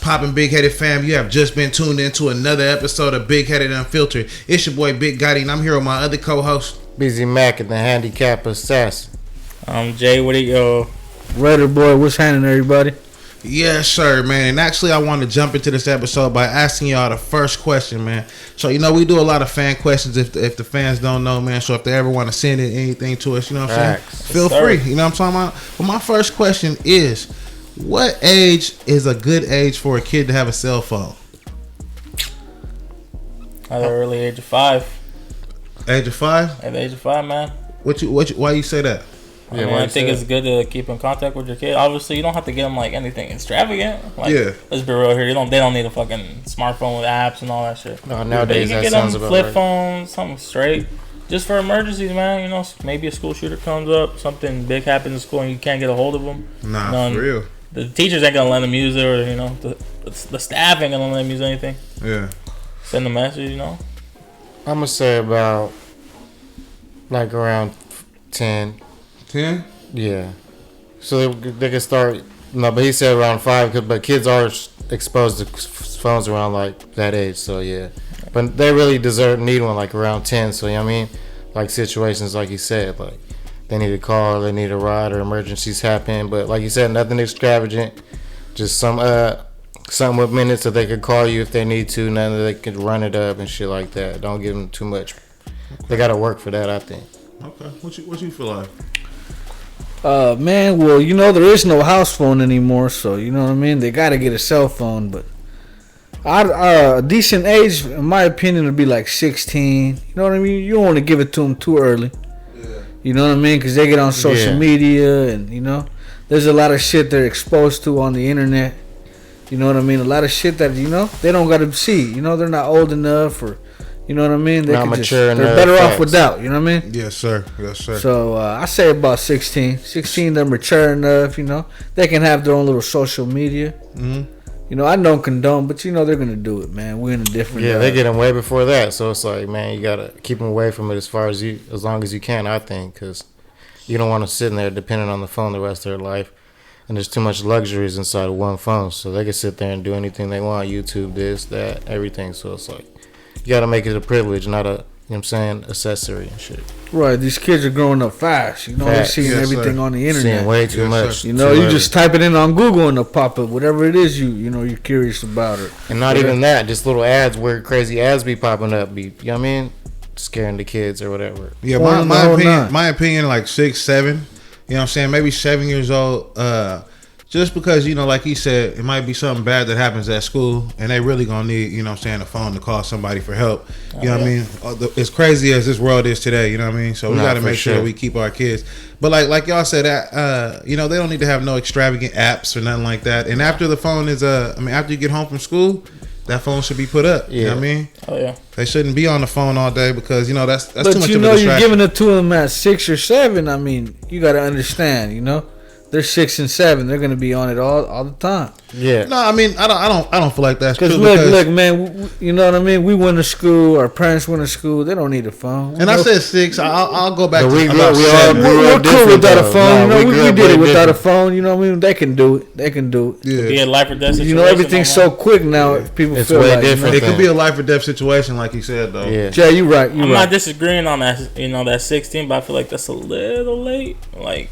poppin', Bigheaded fam? You have just been tuned into another episode of Bigheaded Unfiltered. It's your boy Bigheaded, and I'm here with my other co-host, Busy Mac and the handicap assassin. I'm Jay. What do you Raider boy, what's happening, everybody? Yes, sir, man. And actually, I want to jump into this episode by asking y'all the first question, man. So, we do a lot of fan questions if the fans don't know, man. So, if they ever want to send in anything to us, you know what I'm saying? Feel free. You know what I'm talking about? But my first question is, what age is a good age for a kid to have a cell phone? At the early age of 5. Age of 5? At the age of 5, man. Why you say that? I think it's good to keep in contact with your kid. Obviously, you don't have to get them like anything extravagant. Let's be real here. They don't need a fucking smartphone with apps and all that shit. No, nowadays you can that get sounds them about flip right. phones, something straight, just for emergencies, man. Maybe a school shooter comes up, something big happens in school, and you can't get a hold of them. Nah, for real. The teachers ain't gonna let them use it, or the staff ain't gonna let them use anything. Yeah. Send a message, I'm gonna say about like around 10. 10? Yeah. So they can start. No, but he said around 5. But kids are exposed to phones around like that age. So yeah. But they really need one like around 10. So you know what I mean, like situations like he said, like they need a call, they need a ride, or emergencies happen. But like you said, nothing extravagant. Just something with minutes that they could call you if they need to. None that they could run it up and shit like that. Don't give them too much. They gotta work for that, I think. Okay. What you feel like? Man, well, there is no house phone anymore, so you know what I mean. They gotta get a cell phone, but a decent age, in my opinion, would be like 16. You know what I mean? You don't want to give it to them too early. Yeah. You know what I mean? Because they get on social media, and there's a lot of shit they're exposed to on the internet. You know what I mean? A lot of shit that they don't gotta see. They're not old enough, or you know what I mean? Not mature enough. They're better off without. You know what I mean? Yes, sir. Yes, sir. So I say about 16. 16, they're mature enough. They can have their own little social media. Mm-hmm. I don't condone, but they're gonna do it, man. We're in a different. Yeah, they get them way before that. So it's like, man, you gotta keep them away from it as long as you can. I think, because you don't want to sit in there depending on the phone the rest of their life. And there's too much luxuries inside of one phone, so they can sit there and do anything they want. YouTube, this, that, everything. So it's like, you gotta make it a privilege, not a, accessory and shit. Right, these kids are growing up fast. They're seeing everything on the internet. Seeing way too much. You just type it in on Google and it'll pop up whatever it is you're curious about it. And not even that, just little ads where crazy ads be popping up, scaring the kids or whatever. Yeah, my opinion, like 6, 7. Maybe 7 years old. Just because, like he said, it might be something bad that happens at school and they really gonna need, a phone to call somebody for help. You know what I mean? As crazy as this world is today, you know what I mean? So we gotta make sure we keep our kids. But like y'all said, they don't need to have no extravagant apps or nothing like that. And after the phone is, after you get home from school, that phone should be put up. Yeah. You know what I mean? Oh, yeah. They shouldn't be on the phone all day because, that's too much of a distraction. But you're giving it to them at 6 or 7. you got to understand, They're 6 and 7. They're gonna be on it all the time. Yeah. No, I don't feel like that's true. Look, man. You know what I mean. We went to school. Our parents went to school. They don't need a phone. I said 6. I'll go back to we're cool without a phone. We did it without a phone. You know what I mean. They can do it. Yeah. Be a life or death situation. Everything's so quick now. People it's feel way like different. It could be a life or death situation, like you said, though. Yeah. Jay, you're right. I'm not disagreeing on that. That 16, but I feel like that's a little late.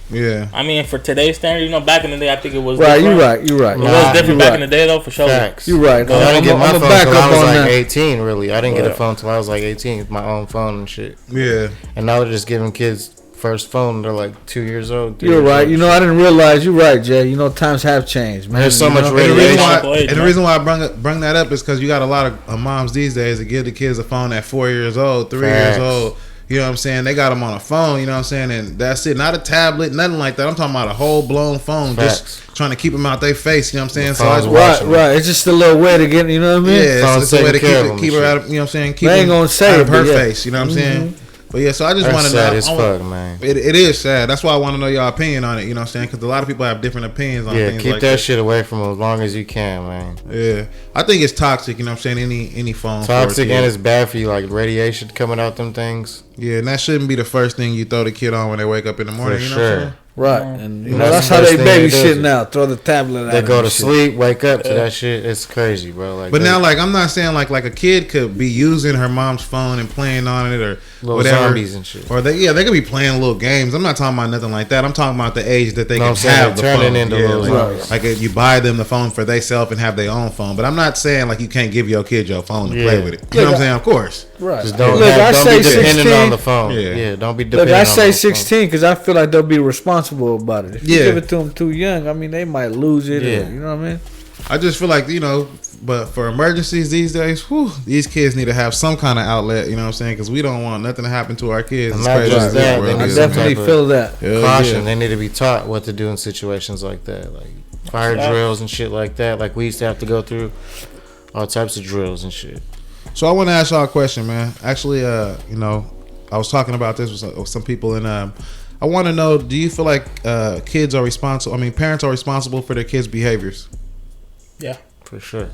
Yeah. For today's standard, back in the day, I think it was right. different. You're right. It was different back in the day, though, for sure. Facts. You're right. I didn't get my phone until I was like 18, really. I didn't get a phone until I was like 18. My own phone and shit. Yeah. And now they're just giving kids first phone. They're like 2 years old. You're right. I didn't realize. You're right, Jay. Times have changed, man. There's so much radiation. And the reason why I bring that up is because you got a lot of moms these days that give the kids a phone at 4 years old, 3 years old. You know what I'm saying? They got them on a phone, you know what I'm saying? And that's it. Not a tablet, nothing like that. I'm talking about a whole-blown phone. Facts. Just trying to keep them out their face, you know what I'm saying? Right. It's just a little way to get, you know what I mean? Yeah, it's a way to keep her out of, you know what I'm saying? Keep they ain't gonna say out of her face, you know what I'm saying? But yeah, so I just want to know. That's sad as fuck, man. It is sad. That's why I want to know your opinion on it, you know what I'm saying? Because a lot of people have different opinions on things like that. Yeah, keep that shit away from them as long as you can, man. Yeah. I think it's toxic, you know what I'm saying? Any phone. Toxic, and it's bad for you, like radiation coming out them things. Yeah, and that shouldn't be the first thing you throw the kid on when they wake up in the morning, For you know sure. what I'm saying? Right, and you know that's how they babysit now. Throw the tablet. They go to sleep, wake up to that shit. It's crazy, bro. Like, but now, like, I'm not saying like a kid could be using her mom's phone and playing on it or little whatever, zombies and shit. Or they could be playing little games. I'm not talking about nothing like that. I'm talking about the age that they can have the phone. Into little like you buy them the phone for themselves and have their own phone. But I'm not saying like you can't give your kid your phone to play with it. You know what I'm saying? Of course. Right. Just don't be dependent on the phone. Yeah, don't be dependent. Look, I say 16 because I feel like they'll be responsible about it. If you give it to them too young, I mean, they might lose it. Or, you know what I mean? I just feel like, you know, but for emergencies these days, these kids need to have some kind of outlet. You know what I'm saying? Because we don't want nothing to happen to our kids. Not just that, I definitely feel that. Caution. They need to be taught what to do in situations like that, like fire drills and shit like that. Like we used to have to go through all types of drills and shit. So I want to ask y'all a question, man. Actually, you know, I was talking about this with some people, and I want to know: do you feel like kids are responsible? I mean, parents are responsible for their kids' behaviors? Yeah, for sure.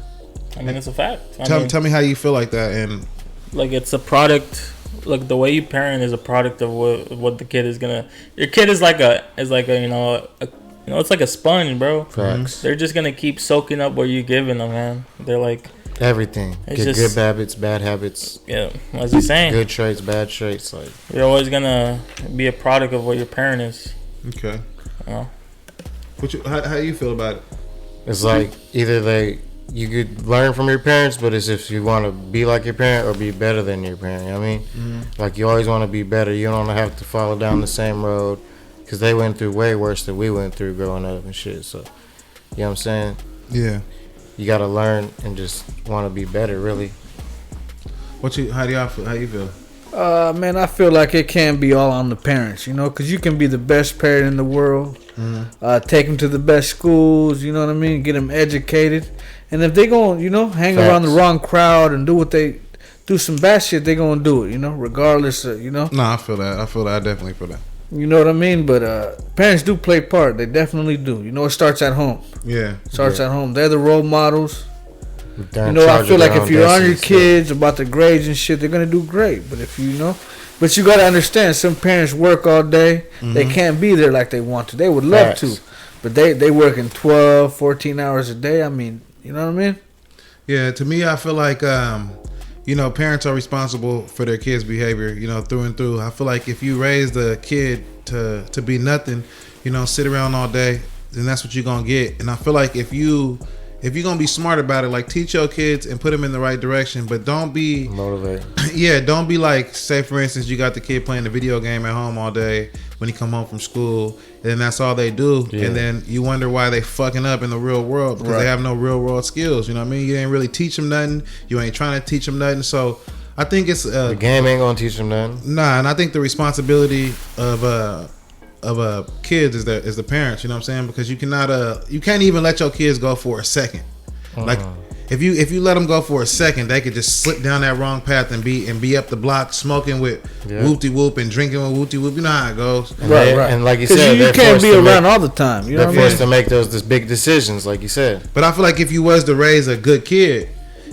I mean, it's a fact. Tell me how you feel like that, and like it's a product. Like the way you parent is a product of what the kid is gonna. Your kid is like a it's like a sponge, bro. Facts. They're just gonna keep soaking up what you're giving them, man. They're like. Everything. Get good habits, bad habits. Yeah, as you're saying. Good traits, bad traits. Like you're always gonna be a product of what your parent is. Okay. How you feel about it? It's like either you could learn from your parents, but it's if you want to be like your parent or be better than your parent. You know what I mean? Like you always want to be better. You don't have to follow down the same road because they went through way worse than we went through growing up and shit. So, you know what I'm saying? Yeah. You gotta learn and just want to be better, really. How do y'all feel? How you feel? Man, I feel like it can't be all on the parents, you know, because you can be the best parent in the world, take them to the best schools, you know what I mean, get them educated, and if they gonna, you know, hang around the wrong crowd and do some bad shit, they gonna do it, you know, regardless of, you know. No, I feel that. I definitely feel that. You know what I mean? But parents do play part. They definitely do. You know, it starts at home. Yeah. Starts at home. They're the role models. You know, I feel like if you're on your kids about the grades and shit, they're going to do great. But if you know, but you got to understand, some parents work all day. They can't be there like they want to. They would love to. But they working 12, 14 hours a day. I mean, you know what I mean? Yeah, to me, I feel like, you know, parents are responsible for their kids' behavior, you know, through and through. I feel like if you raise the kid to be nothing, you know, sit around all day, then that's what you're going to get. And I feel like if you're going to be smart about it, like teach your kids and put them in the right direction, but don't be... Motivate. Yeah, don't be like, say for instance, you got the kid playing the video game at home all day when he come home from school, and then that's all they do. Yeah. And then you wonder why they fucking up in the real world because they have no real world skills. You know what I mean? You ain't really teach them nothing. You ain't trying to teach them nothing. So I think it's... the game ain't going to teach them nothing. Nah, and I think the responsibility of kids is the parents, you know what I'm saying? Because you can't even let your kids go for a second. Like if you let them go for a second, they could just slip down that wrong path and be up the block smoking with whoop-de whoop and drinking with whoop-de whoop. You know how it goes. Right. And like you said, you can't be around all the time. You know they're forced to make those big decisions, like you said. But I feel like if you was to raise a good kid,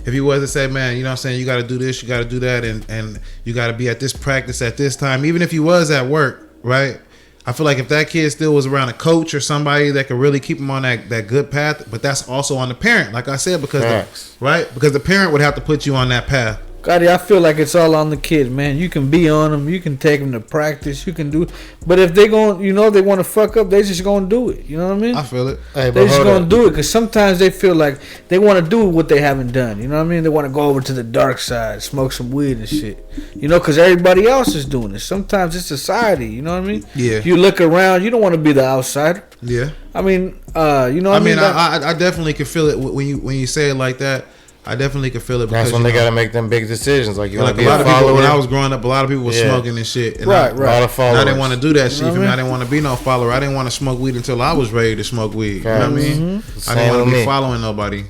if you was to say, man, you know what I'm saying, you got to do this, you got to do that, and you got to be at this practice at this time, even if you was at work, right? I feel like if that kid still was around a coach or somebody that could really keep him on that good path, but that's also on the parent, like I said, because the parent would have to put you on that path. Gotti, I feel like it's all on the kid, man. You can be on them, you can take them to practice, you can do, but if they gon', you know, they want to fuck up, they just gonna do it. You know what I mean? I feel it. They just gonna do it because sometimes they feel like they want to do what they haven't done. You know what I mean? They want to go over to the dark side, smoke some weed and shit. You know, because everybody else is doing it. Sometimes it's society. You know what I mean? Yeah. You look around, you don't want to be the outsider. Yeah. I mean, you know what I mean? I definitely can feel it when you say it like that. I definitely can feel it. That's when they got to make them big decisions. Like you want to be a lot of people. When I was growing up, a lot of people were smoking and shit. And right. A lot of followers. I didn't want to do that shit. You know I didn't want to be no follower. I didn't want to smoke weed until I was ready to smoke weed. You know what I mean? I didn't want to be following nobody.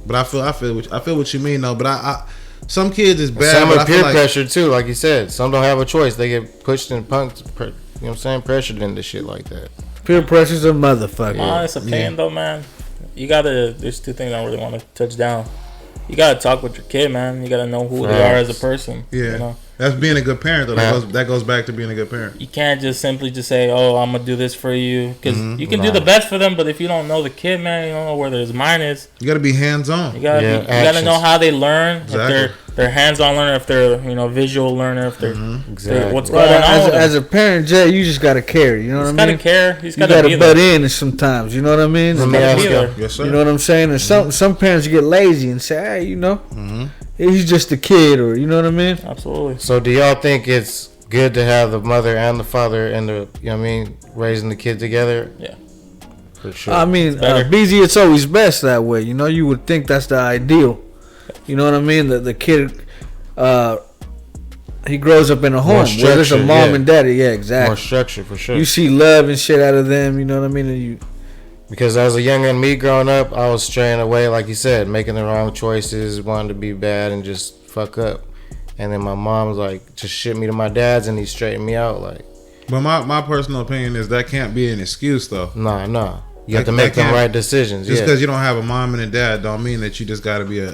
But I feel what you mean though. But I some kids is bad. Some are peer pressure too, like you said. Some don't have a choice. They get pushed and punked. You know what I'm saying? Pressured into shit like that. Peer pressure's a motherfucker. Honest opinion though, man. You gotta. There's two things I really want to touch down. You gotta talk with your kid, man. You gotta know who they are as a person. Yeah. You know, That's being a good parent, though. Yeah. That goes back to being a good parent. You can't just simply just say, "Oh, I'm gonna do this for you," because you can do Nah. the best for them, but if you don't know the kid, man, you don't know where his mind is. You got to be hands on. You gotta Yeah, you gotta know actions. how they learn. Exactly. If they're hands-on learner, if they're visual learner, if they're, Exactly. what's going Well, on. with them. as a parent, Jay, you just gotta care. You know what I He's mean? gotta care. He's You gotta gotta be butt there. in sometimes. You know what I mean? Let me gotta ask be you. there. Yes, sir. You know what I'm saying? And some parents get lazy and say, hey, he's just a kid, or you know what I mean? Absolutely. So do y'all think it's good to have the mother and the father and the raising the kid together? Yeah. For sure. I mean, better. BZ, it's always best that way. You know, you would think that's the ideal. You know what I mean? The kid, he grows up in a home where there's a structured, mom yeah. and daddy. Yeah, More exactly. structure for sure. You see love and shit out of them. You know what I mean? And you, Because as a younger me growing up, I was straying away, like you said, making the wrong choices, wanting to be bad and just fuck up. And then my mom was like, just ship me to my dad's, and he straightened me out. Like, But my personal opinion is that can't be an excuse, though. nah. You have to That make them can't- right decisions. Just Yeah. because you don't have a mom and a dad, don't mean that you just got to be a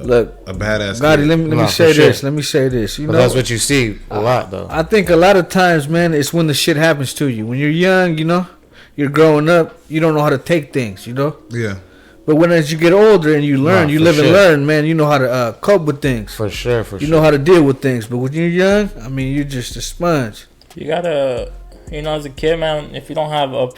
look, badass. Gotti, kid. let me Nah, say for sure. this. Let me say this. You But know, that's what you see a lot, though. I think a lot of times, man, it's when the shit happens to you. When you're young, you're growing up, you don't know how to take things, Yeah. But when as you get older and you learn, Nah, you for live and sure. learn, man, you know how to cope with things. For sure. You know how to deal with things. But when you're young, I mean, you're just a sponge. You gotta, as a kid, man, if you don't have a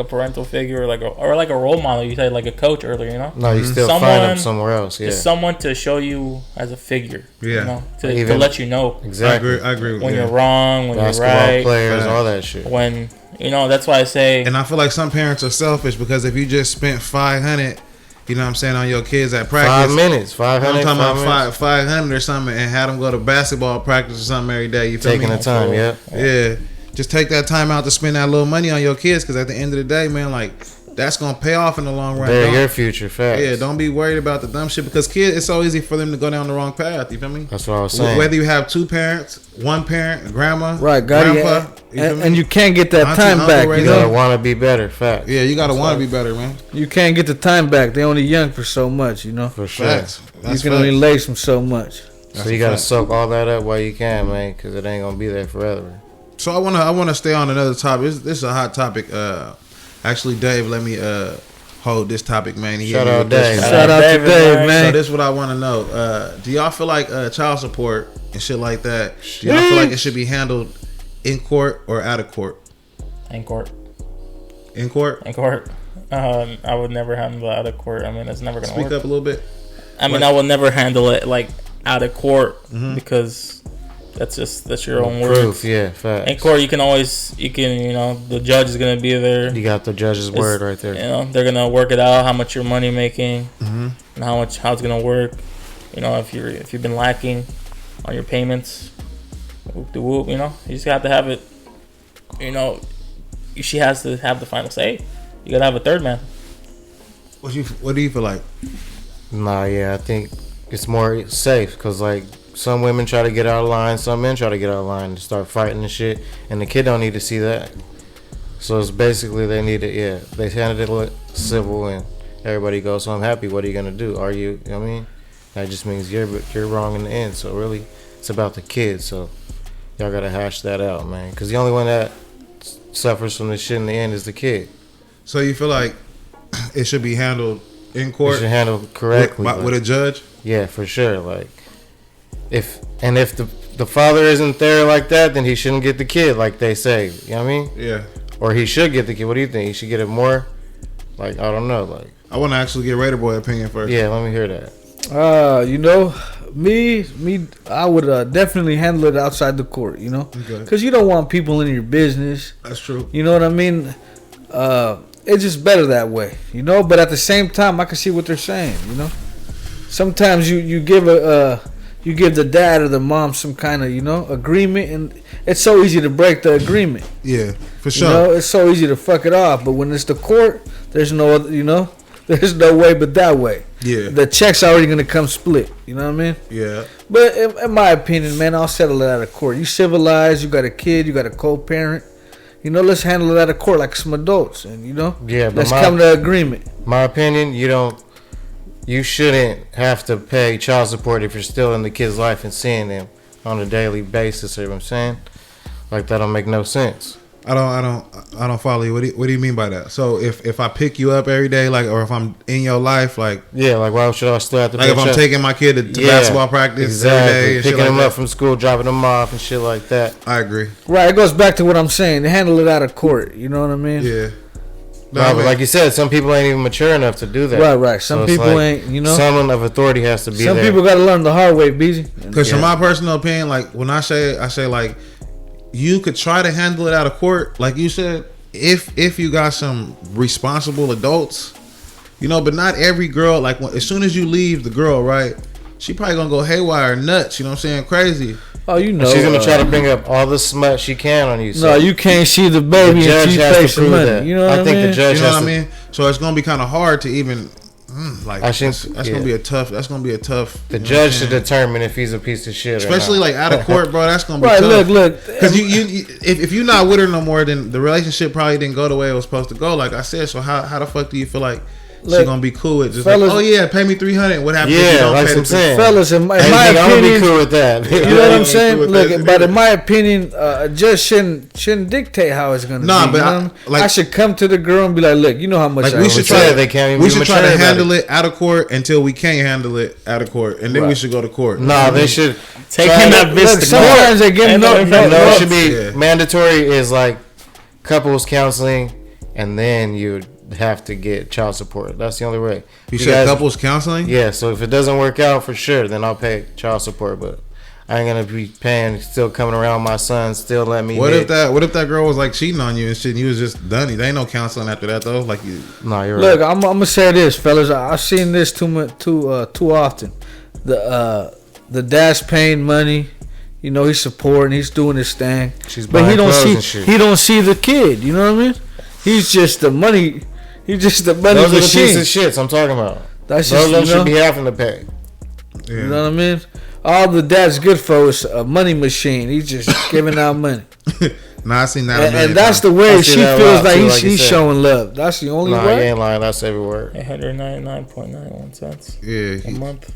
parental figure or like a role model, you say like a coach earlier, No, you still find them somewhere else. Yeah. just someone to show you as a figure, Yeah. to Even- let you know Exactly. I agree with when you. you're wrong, when Basketball you're right, players, Facts. all that shit. when that's why I say And I feel like some parents are selfish because if you just spent $500, on your kids at practice. 5 minutes, 500. I'm talking 5 about minutes. 500 or something, and had them go to basketball practice or something every day. You feel Taking me? the time, yeah. Yeah, just take that time out to spend that little money on your kids, because at the end of the day, man, like that's gonna pay off in the long run. They're Don't- your future, facts. Yeah, don't be worried about the dumb shit, because kids, it's so easy for them to go down the wrong path. You feel me? That's what I was saying. Whether you have two parents, one parent, grandma, Right, Gotti, grandpa, you feel me? and you can't get that Auntie, time uncle, back. right You You gotta know, want to be better, facts. yeah, you gotta want to be better, man. you can't get the time back. They're only young for so much. For sure. Facts. You That's can facts. only lace them so much. So you gotta soak all that up while you can, man, because it ain't gonna be there forever. So I wanna stay on another topic. This is a hot topic. Actually, Dave, let me hold this topic, man. He Shout hit me out with this Dave. one. Shout out to David, Dave, man. So man. this is what I want to know. Do y'all feel like child support and shit like that? Do y'all feel like it should be handled in court or out of court? in court, In court. I would never handle it out of court. I mean, it's never gonna Speak work. up a little bit. I mean, I will never handle it like out of court because that's your own Proof, words. yeah, facts. In court, you can the judge is gonna be there. You got the judge's word right there. They're gonna work it out how much your money making and how it's gonna work. If you've been lacking on your payments, whoop de whoop. You just have to have it. She has to have the final say. You gotta have a third man. What do you feel like? Nah, yeah, I think it's more safe because, like, some women try to get out of line, some men try to get out of line and start fighting and shit, and the kid don't need to see that. So it's basically they need it, they handed it civil and everybody goes, so I'm happy. What are you gonna do? Are you know what I mean? That just means you're wrong in the end. So really, it's about the kid. So y'all gotta hash that out, man, because the only one that suffers from this shit in the end is the kid. So you feel like it should be handled in It court should handle correctly with a judge? Yeah, for sure. Like, if the father isn't there like that, then he shouldn't get the kid, like they say. You know what I mean? Yeah. Or he should get the kid. What do you think? He should get it more? Like, I don't know. Like, I want to actually get Raider Boy opinion first. yeah, let me hear that. Me, I would definitely handle it outside the court. Okay. Because you don't want people in your business. That's true. You know what I mean? It's just better that way, But at the same time, I can see what they're saying, Sometimes you give you give the dad or the mom some kind of agreement, and it's so easy to break the agreement. Yeah, for sure. It's so easy to fuck it off. But when it's the court, there's no other, there's no way but that way. Yeah. The check's already gonna come split. You know what I mean? Yeah. But in my opinion, man, I'll settle it out of court. You civilized, you got a kid, you got a co-parent. Let's handle it out of court like some adults, and Yeah, but let's come to agreement. My opinion, you shouldn't have to pay child support if you're still in the kid's life and seeing them on a daily basis. You know what I'm saying? Like that don't make no sense. I don't follow you. What do you mean by that? So if I pick you up every day, like, or if I'm in your life, like, yeah, like why should I still have to? Like if I'm taking my kid to basketball practice every day, and picking shit like him that. up from school, dropping him off, and shit like that. I agree. Right, it goes back to what I'm saying. They handle it out of court. You know what I mean? Yeah. No, Right, but like you said, some people ain't even mature enough to do that. Right. Some people ain't, you know. Someone of authority has to be there. Some people got to learn the hard way, BZ. Because from my personal opinion, like when I say like you could try to handle it out of court, like you said, if you got some responsible adults, you know. But not every girl. Like as soon as you leave the girl, right, she probably gonna go haywire, nuts. You know what I'm saying? Crazy. Oh, you know. She's gonna try to bring up all the smut she can on you. So no, you can't see the baby and she face the money. That. You know what I mean? The judge you know what I mean? So it's gonna be kind of hard to even like. I think that's gonna be a tough. That's gonna be a tough. The judge should determine if he's a piece of shit. Especially or not. like out of court, bro. That's gonna be right. tough. Look. Because if you're not with her no more, then the relationship probably didn't go the way it was supposed to go. Like I said, so how the fuck do you feel like she gonna be cool with just fellas, like, oh yeah, pay me $300? What happens if you Yeah, don't like pay I'm saying, fellas, in my I'm gonna opinion, be cool with that. you know what I'm saying? cool with Look, that. but in my opinion, a judge shouldn't dictate how it's gonna Nah, be. but you know like I should come to the girl and be like, look, you know how much like I we owe should you. try. They can't even We be should try mature to about handle it out of court until we can't handle it out of court, and then we Right. should go to court. Nah, they should Taking that bitch Look, to sometimes they give court. no. No, it should be Yeah. mandatory. Is like couples counseling, and then you would have to get child support. That's the only way. You said couples counseling? Yeah. So if it doesn't work out for sure, then I'll pay child support. But I ain't gonna be paying. Still coming around my son. Still let me. What if that girl was like cheating on you and shit? And you was just done. There ain't no counseling after that though. Like you. No, you're Look, right. I'm gonna say this, fellas. I've seen this too often. The dad's paying money. You know, he's supporting. He's doing his thing. She's but buying he don't clothes see. and shit. He don't see the kid. You know what I mean? He's just the money. He's just the money Those are the machine. pieces of shits I'm talking about. That's Those just, of them you know, should be having to pay. Yeah. you know what I mean? All the dad's good for is a money machine. He's just giving out money. Nah, I seen that. And that's the way I she see that a feels lot, like too, like you he's said. showing love. That's the only Nah, way. you ain't lying. That's everywhere. 899.91 cents a yeah. month.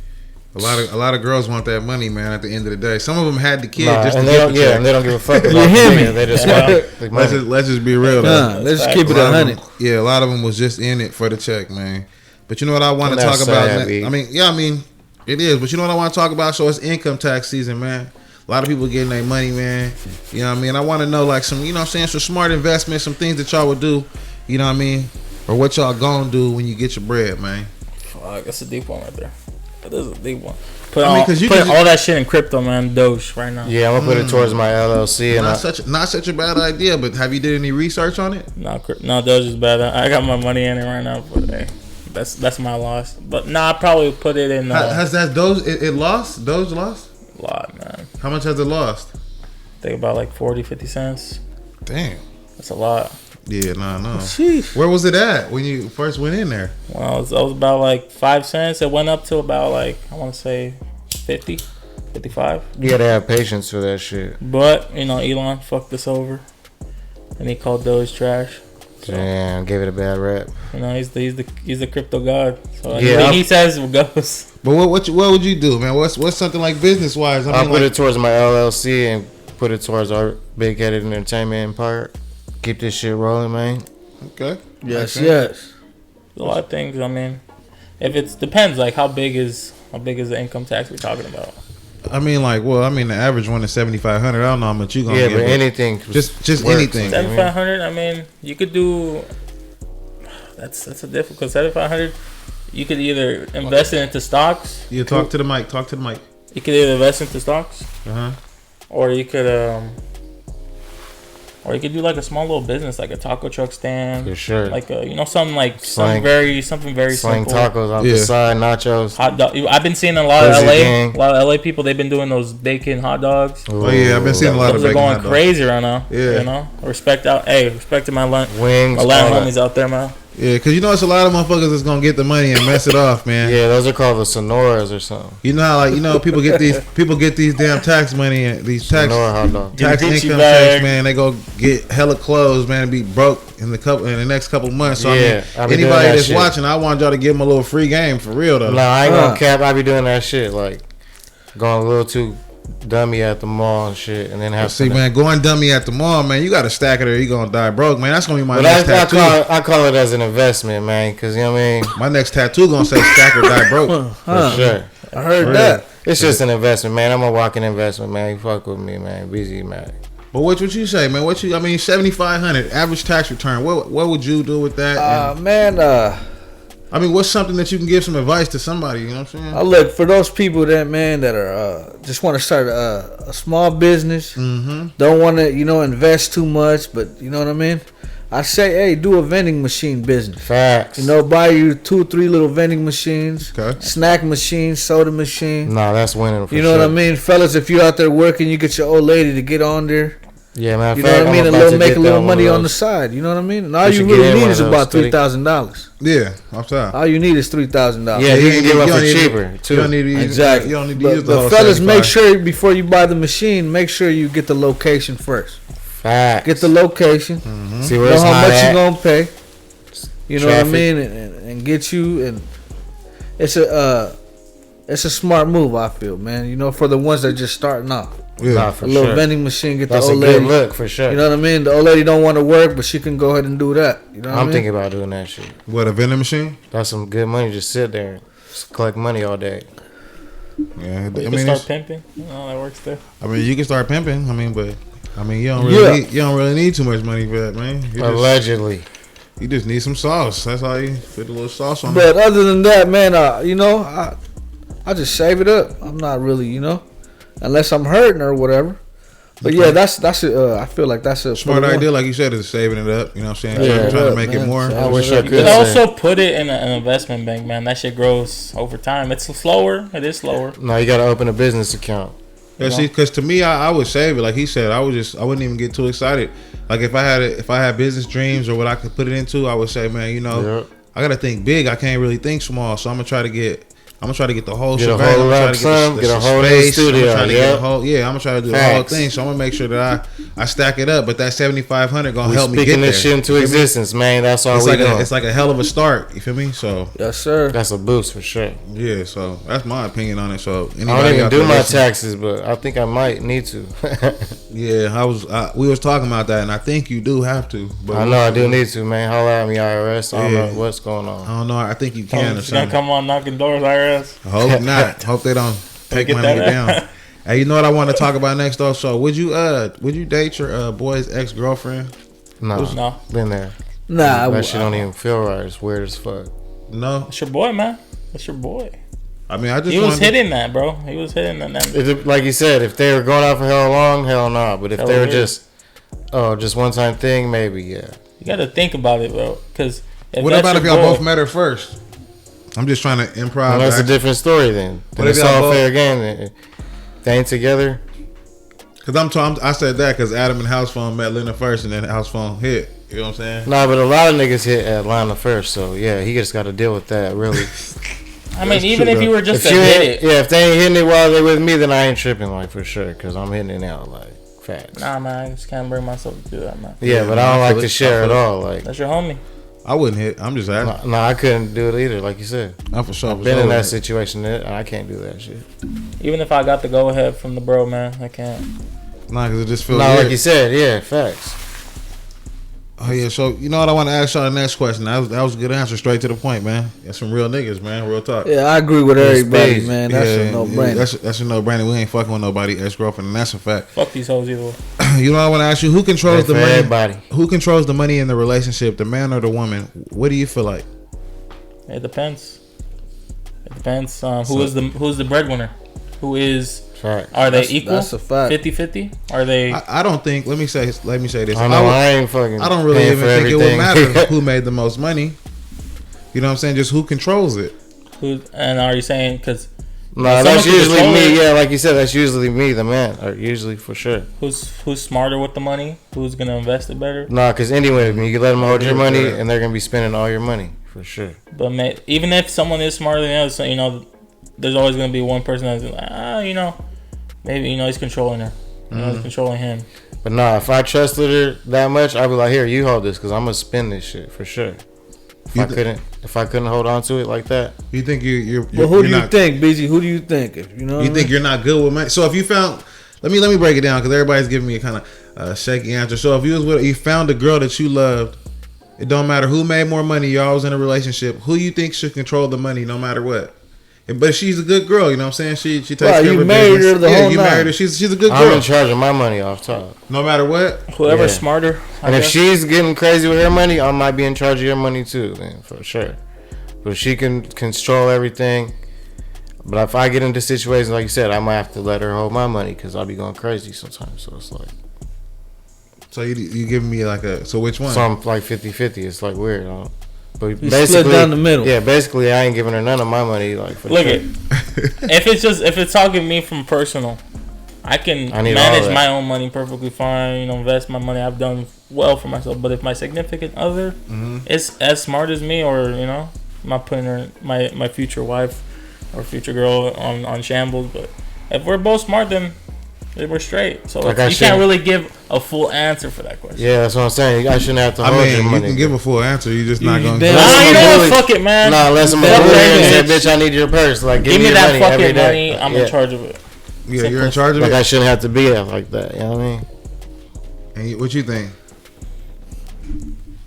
A lot of girls want that money, man. At the end of the day, some of them had the kid Nah, just to and they get don't, the yeah, check. and they don't give a fuck about You hear the me? nigga. They just Yeah. want the money. Let's just be real though. Nah, let's just keep it A lot of 100. them- yeah, a lot of them was just in it for the check, man. But you know what I want to That's talk about? sad, man? B. I mean, it is. But you know what I want to talk about? So it's income tax season, man. A lot of people getting their money, man. You know what I mean? I want to know like some, you know what I'm saying, some smart investments, some things that y'all would do. You know what I mean? Or what y'all gonna do when you get your bread, man. Fuck, that's a deep one right there. That is a deep one. Put, I mean, 'cause you put can all that shit in crypto, man. Doge right now. Yeah, I'm gonna put it towards my LLC, and Not such a bad idea. But have you did any research on it? No, Doge is bad. I got my money in it right now, but hey, that's my loss. But I probably put it in Has that Doge it lost? Doge lost? a lot, man. How much has it lost? I think about like 40-50 cents. Damn. That's a lot. Yeah, no. Sheesh. Where was it at when you first went in there? When I was about like 5 cents. It went up to about like, I want to say 50, 55. you gotta have patience for that shit. But you know, Elon fucked us over, and he called Doge trash. So, Damn, gave it a bad rap. you know, he's the crypto god. So Yeah, anything he says goes. But what would you do, man? What's something like business wise? I'll put it towards my LLC and put it towards our Bigheaded entertainment empire. Keep this shit rolling, man. okay. Yes, Okay. yes. A lot of things. I mean, if it's depends, like how big is the income tax we're talking about? I mean, the average one is 7,500. I don't know how much you gonna Yeah, get. but anything. just works, anything. you know what I mean? 7,500. I mean, you could do. That's a difficult 7,500. You could either invest it into stocks. You talk to the mic. You could either invest into stocks, or you could do like a small little business, like a taco truck stand. For sure. Like something like Slang- something very Slang simple. tacos off the Yeah. side, nachos. Hot dog. I've been seeing a lot of Pussy LA, gang. a lot of LA people. They've been doing those bacon hot dogs. Oh yeah, I've been seeing a lot of Those are bacon going hot dogs. crazy right now. Yeah. You know, respect to my Wings. my all land that. homies out there, man. Yeah, because you know it's a lot of motherfuckers that's gonna get the money and mess it off, man. Yeah, those are called the Sonoras or something. You know how people get these damn tax money and these tax Sonora hot dog. tax Gucci income bag. tax, man. They go get hella clothes, man, and be broke in the next couple months. So Yeah, I I be mean, doing anybody that that's shit. watching, I want y'all to give them a little free game for real though. Nah, I ain't Huh. gonna cap. I be doing that shit, like going a little too dummy at the mall and shit, and then have See, man, going dummy at the mall, man, you got to stack it or you gonna die broke, man. That's gonna be my next tattoo. I call it as an investment, man, because you know what I mean. My next tattoo gonna say stack or die broke. For sure. I heard that. It's just an investment, man. I'm a walking investment, man. You fuck with me, man. Busy, man. But what you say, man? I mean, $7,500 average tax return. What would you do with that? I mean, what's something that you can give some advice to somebody? You know what I'm saying? Look, for those people that are just want to start a small business, don't want to invest too much, but you know what I mean. I say, hey, do a vending machine business. Facts. Buy you 2-3 little vending machines, okay. Snack machine, soda machine. Nah, that's winning for You know what I mean, fellas? If you're out there working, you get your old lady to get on there. Yeah, man. You know what I mean? Make a little money on the side. You know what I mean? And all you really need is about $3,000. Yeah, I'm sorry. All you need is $3,000. Yeah, you can get one for cheaper too. You don't need to use, exactly. You don't need to use the but whole fellas, 75. make sure before you buy the machine, make sure you get the location first. Facts. Get the location. See where know it's how hot much at. you gonna pay. You know Traffic. what I mean, and get you. And it's a smart move, I feel, man. For the ones that just starting off. Yeah, nah, for a little sure. vending machine, get That's the old a good lady. look for sure. You know what I mean? The old lady don't want to work, but she can go ahead and do that. You know what I I'm mean? thinking about doing that shit. What, a vending machine? That's some good money. Just sit there, just collect money all day. Yeah, You can start pimping. That works too. I mean, you can start pimping. I mean, but you don't really need too much money for that, man. Allegedly. You just need some sauce. That's all you put a little sauce on. But other than that, man, I just save it up. I'm not really, unless I'm hurting or whatever. But yeah, that's I feel like that's a smart idea, like you said, is saving it up. You know what I'm saying? Yeah, trying to make it more. I wish I You could. could also put it in an investment bank, man. That shit grows over time. It's slower. It is slower. No, you got to open a business account. Yeah, see, because to me, I would save it. Like he said, I wouldn't even get too excited. Like if I had business dreams or what I could put it into, I would say, man, I gotta think big. I can't really think small. So I'm gonna try to get the whole Get a shebang. whole I'm lump gonna sum, get a whole new space. studio, I'm gonna try to yeah. get a whole, I'm gonna try to do the whole thing. So I'm gonna make sure that I stack it up. But that $7,500 gonna help me get Speaking there. this shit into existence, man. That's all It's we like doing. it's like a hell of a start. You feel me? So Yes, sir. That's a boost for sure. yeah. So that's my opinion on it. So I don't even do my taxes, but I think I might need to. Yeah, we was talking about that, and I think you do have to. But I know I do need to, man. Holla at me, IRS. I don't know what's going on. I don't know. I think you can or She's gonna something. come on knocking doors, IRS. I hope not. Hope they don't take Get my that nigga out. down. Hey, you know what I want to talk about next though? So would you date your boy's ex-girlfriend? No. Been there. Nah, That shit don't even feel right. It's weird as fuck. No. That's your boy, man. That's your boy. I mean, I just He was wanted to- hitting that, bro. He was hitting that. Like you said, if they were going out for hell long, hell no. But if Hell they were yeah. just one time thing, maybe yeah. You got to think about it, bro. Because What about if y'all both met her first? I'm just trying to improv. Well, that's a different story then. What Then if it's y'all all both- fair game. Then. They ain't together. Because I said that because Adam and House Phone met Lena first, and then House Phone hit. You know what I'm saying? Nah, but a lot of niggas hit Atlanta first, so yeah, he just got to deal with that. Really, I mean, even if you were just if to you hit ain't, it. yeah, if they ain't hitting it while they with me, then I ain't tripping like for sure, cause I'm hitting it out like facts. Nah, man, I just can't bring myself to do that, man. Yeah, but I don't like to share at all. Like, That's your homie. I wouldn't hit. I'm just asking. nah, I couldn't do it either. Like you said, I'm for sure. I've been in that situation. And I can't do that shit. Even if I got the go ahead from the bro, man, I can't. Nah, because it just feels Nah, weird. like you said, yeah, facts. Oh yeah, so you know what I want to ask y'all the next question. That was a good answer, straight to the point, man. That's some real niggas, man. Real talk. Yeah, I agree with everybody, space. man. That's a no-brainer. That's a no-brainer. We ain't fucking with nobody ex-girlfriend, and that's a fact. Fuck these hoes either way. You know what I want to ask you? Who controls Right the for money? everybody. Who controls the money in the relationship, the man or the woman? What do you feel like? It depends. It depends. Who's the breadwinner? Who is? Fact. Are they That's- equal? that's a fact. 50-50? Are they? I don't think. Let me say this. I know I ain't fucking. I don't really paying even for think it would everything. matter who made the most money. You know what I'm saying? Just who controls it. Who? And are you saying because? Nah, that's usually me. Yeah, like you said, that's usually me, the man. Or usually for sure. Who's smarter with the money? Who's gonna invest it better? Nah, because anyway, when you let them hold your Yeah, money, yeah. and they're gonna be spending all your money for sure. But even if someone is smarter than the other, so, there's always gonna be one person that's like, maybe he's controlling her. He's controlling him. But nah, if I trusted her that much, I'd be like, here, you hold this, because I'm gonna spend this shit for sure. If I couldn't hold on to it like that. You think you're Well, who do you think, BZ? Who do you think? You think you're not good with money? So if you found, let me break it down because everybody's giving me a kind of shaky answer. So if you found a girl that you loved, it don't matter who made more money. Y'all was in a relationship. Who you think should control the money no matter what? But she's a good girl, you know what I'm saying? She takes care of her business. You married her the whole you night. married her. She's a good girl. I'm in charge of my money off top. No matter what. Whoever's smarter. And if she's getting crazy with her money, I might be in charge of your money too, then for sure. But if she can control everything. But if I get into situations like you said, I might have to let her hold my money because I'll be going crazy sometimes. So it's like. So you giving me like so which one? So I'm like 50-50. It's like weird. But You basically, split down the middle. Yeah, basically, I ain't giving her none of my money. Like, for look if it's talking me from personal, I can manage my own money perfectly fine. You know, invest my money. I've done well for myself. But if my significant other is as smart as me, or you know, I'm not putting her my future wife or future girl on shambles. But if we're both smart, then we're straight. So like you can't really give a full answer for that question. Yeah, that's what I'm saying. I shouldn't have to hold your money. You can give a full answer. You're just not going to. You know what? Fuck it, man. Nah, unless I'm a bully and say, bitch, I need your purse. Like, give me that fucking money. I'm in charge of it. Yeah, you're in charge of it. Like, I shouldn't have to be there like that. You know what I mean? And what you think?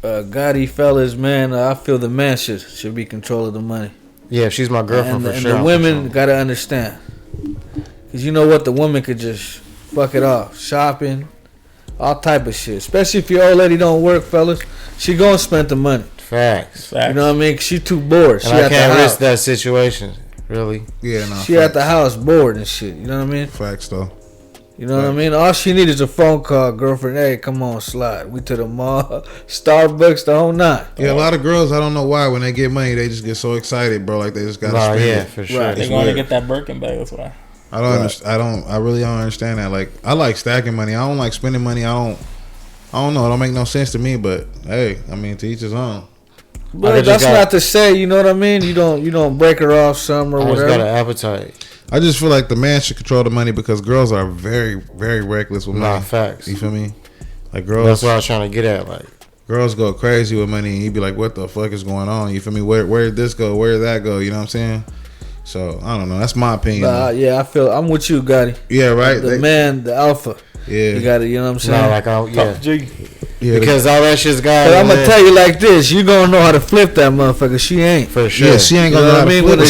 Gotti fellas, man, I feel the man should be control of the money. Yeah, if she's my girlfriend for sure. And the women got to understand. Because you know what? The woman could just fuck it off. Shopping, all type of shit. Especially if your old lady don't work, fellas. She gonna spend the money. Facts. You know what I mean? She too bored. And I can't risk that situation. Really? Yeah, no. She at the house bored and shit. You know what I mean? Facts, though. You know what I mean? All she needs is a phone call, girlfriend. Hey, come on, slide. We to the mall, Starbucks, the whole night. Yeah, a lot of girls, I don't know why, when they get money, they just get so excited, bro. Like they just got to spend it. For sure. Right. They're going to get that Birkin bag, that's why. I don't understand. I really don't understand that. Like, I like stacking money. I don't like spending money. I don't know. It don't make no sense to me. But hey, I mean, to each his own. But that's not to say, you know what I mean. You don't break her off some or whatever. I just got an appetite. I just feel like the man should control the money because girls are very, very reckless with money. Nah, facts. You feel me? Like girls. That's what I was trying to get at. Like girls go crazy with money, and you be like, "What the fuck is going on?" You feel me? Where did this go? Where did that go? You know what I'm saying? So I don't know. That's my opinion. Yeah, I'm with you, Gotti. Yeah, right. The man, the alpha. Yeah, you got it. You know what I'm saying? Yeah, because all that shit's gone. But I'm gonna tell you like this: you gonna know how to flip that motherfucker. She ain't for sure. Yeah, she ain't gonna know how to flip. When the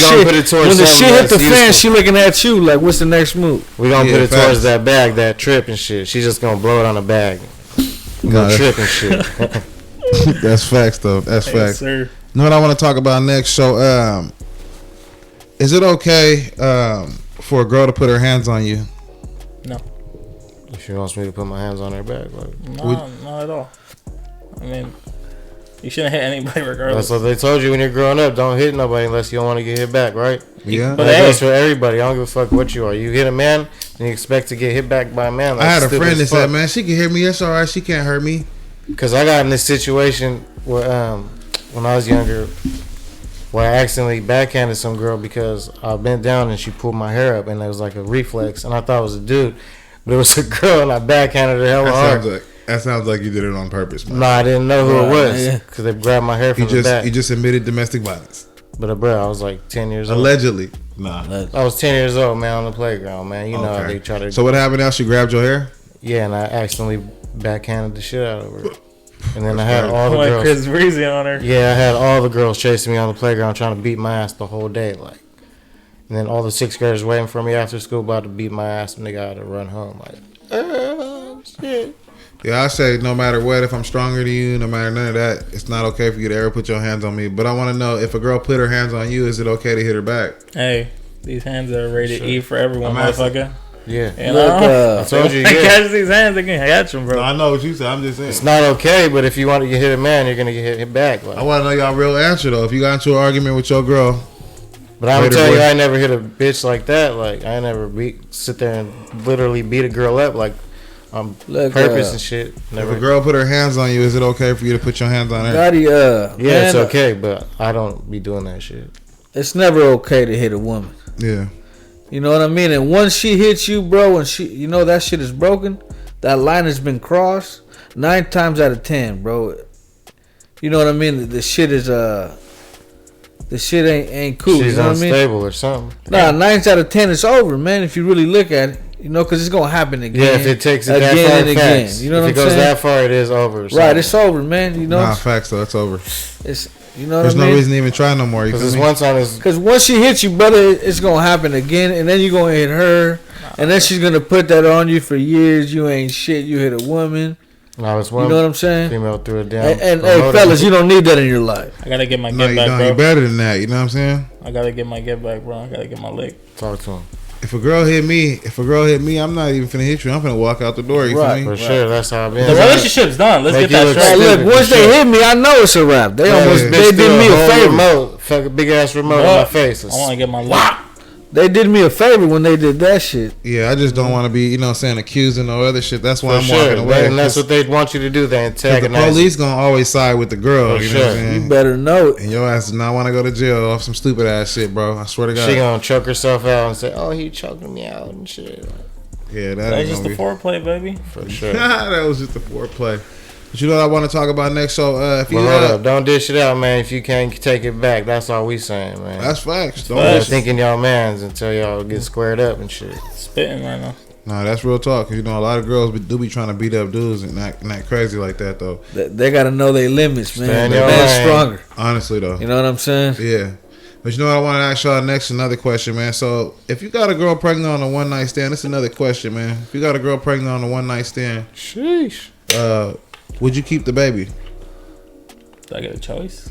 shit hit the fan, she looking at you like, "What's the next move?" We gonna put it towards that bag, that trip and shit. She's just gonna blow it on the bag. Go trip and shit. That's facts, though. That's facts. Sir. You know what I want to talk about next? So, is it okay for a girl to put her hands on you? No. She wants me to put my hands on her back. Like, no, not at all. I mean, you shouldn't hit anybody regardless. That's what they told you when you're growing up. Don't hit nobody unless you don't want to get hit back, right? Yeah. But that goes for everybody. I don't give a fuck what you are. You hit a man, and you expect to get hit back by a man. I had a friend that said, "Man, she can hit me. That's all right. She can't hurt me." Because I got in this situation where, when I was younger, where I accidentally backhanded some girl because I bent down and she pulled my hair up, and it was like a reflex, and I thought it was a dude. But it was a girl, and I backhanded her hella hard. That sounds like you did it on purpose, man. Nah, I didn't know who it was because they grabbed my hair from the back. You just admitted domestic violence. But bro, I was like 10 years old. Allegedly. Nah. I was 10 years old, man, on the playground, man. You know how they try to... So what happened now? She grabbed your hair? Yeah, and I accidentally backhanded the shit out of her. And then I had all the girls... Chris Breezy on her. Yeah, I had all the girls chasing me on the playground trying to beat my ass the whole day, like... And then all the 6th graders waiting for me after school about to beat my ass, and they got to run home, like... shit. Yeah, I say no matter what, if I'm stronger than you, no matter none of that, it's not okay for you to ever put your hands on me. But I want to know, if a girl put her hands on you, is it okay to hit her back? Hey, these hands are rated E for everyone, motherfucker. Yeah. You know? I told you, catch these hands, they can catch them, bro. No, I know what you said. I'm just saying. It's not okay, but if you want to get hit a man, you're going to get hit back. Like. I want to know y'all real answer, though. If you got into an argument with your girl. But I'm telling you, I never hit a bitch like that. Like, I never sit there and literally beat a girl up, like, on purpose and shit. Never. If a girl put her hands on you, is it okay for you to put your hands on her? Yeah, man, it's okay, but I don't be doing that shit. It's never okay to hit a woman. Yeah. You know what I mean? And once she hits you, bro, and you know that shit is broken, that line has been crossed, 9 times out of 10, bro. you know what I mean. The shit is the shit ain't cool. She's you know what I mean? Unstable or something. Nah, 9 out of 10 it's over, man. If you really look at it, you know, because it's gonna happen again. Yeah, if it takes it that far, and again. You know if what I'm saying? If it goes that far, it is over. Right, it's over, man. You know. Nah, facts though, it's over. It's you know. There's what I mean? no reason to even try no more. Because this one time is. Because once she hits you, brother, it's gonna happen again, and then you're gonna hit her, and then she's gonna put that on you for years. You ain't shit. You hit a woman. No, it's one. You know what I'm saying? Female threw it down. And hey, fellas, you don't need that in your life. I gotta get my No, get you back, don't. bro. You're better than that. You know what I'm saying? I gotta get my get back, bro. I gotta get my lick. Talk to him. If a girl hit me, I'm not even finna hit you. I'm finna walk out the door. You Right. feel me? For sure, that's how I've been. The relationship's done. Let's Make get that you look straight. stupid. Look, once they hit me, I know it's a wrap. They almost they did me a favor. Remote, fuck a big ass remote in my face. I want to get my lick. They did me a favor when they did that shit. Yeah, I just don't want to be, you know what I'm saying, accusing or other shit. That's why For I'm sure. walking away. And that's what they want you to do. They The antagonize. police gonna always side with the girl. For You know what I'm sure. saying? You better know it. And your ass does not want to go to jail off some stupid ass shit, bro. I swear to God. She gonna choke herself out and say, "Oh, he choking me out and shit." Yeah, that That's ain't just the gonna be. foreplay, baby. For sure. That was just the foreplay. But you know what I want to talk about next? So if you But hold up, don't dish it out, man. If you can't take it back, that's all we saying, man. that's facts. Don't Y'all dish- thinking y'all mans until y'all get squared up and shit. Spitting right now. Nah, that's real talk. 'Cause, you know, a lot of girls do be trying to beat up dudes and not crazy like that though. They got to know their limits, man. Stand The your man's lane. stronger. Honestly though. You know what I'm saying? Yeah. But you know what I want to ask y'all next? Another question, man. So if you got a girl pregnant on a one night stand, that's another question, man. If you got a girl pregnant on a one night stand, Sheesh. would you keep the baby? Do I get a choice?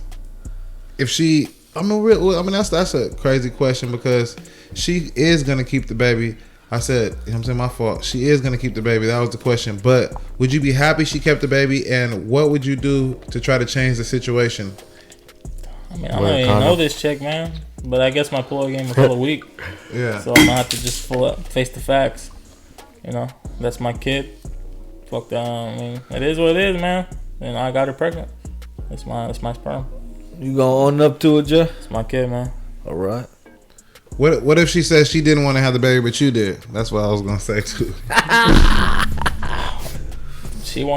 If she, that's a crazy question because she is gonna keep the baby. I said, you know what I'm saying, my fault. She is gonna keep the baby. That was the question. But would you be happy she kept the baby? And what would you do to try to change the situation? I mean, I don't even know this chick, man. But I guess my pull game is a little weak. Yeah. So I'm gonna have to just face the facts. You know, that's my kid. Fuck that. I mean, it is what it is, man. And I got her pregnant. It's my sperm. You gonna own up to it, Joe? It's my kid, man. All right. What if she says she didn't want to have the baby, but you did? That's what I was gonna say too. She didn't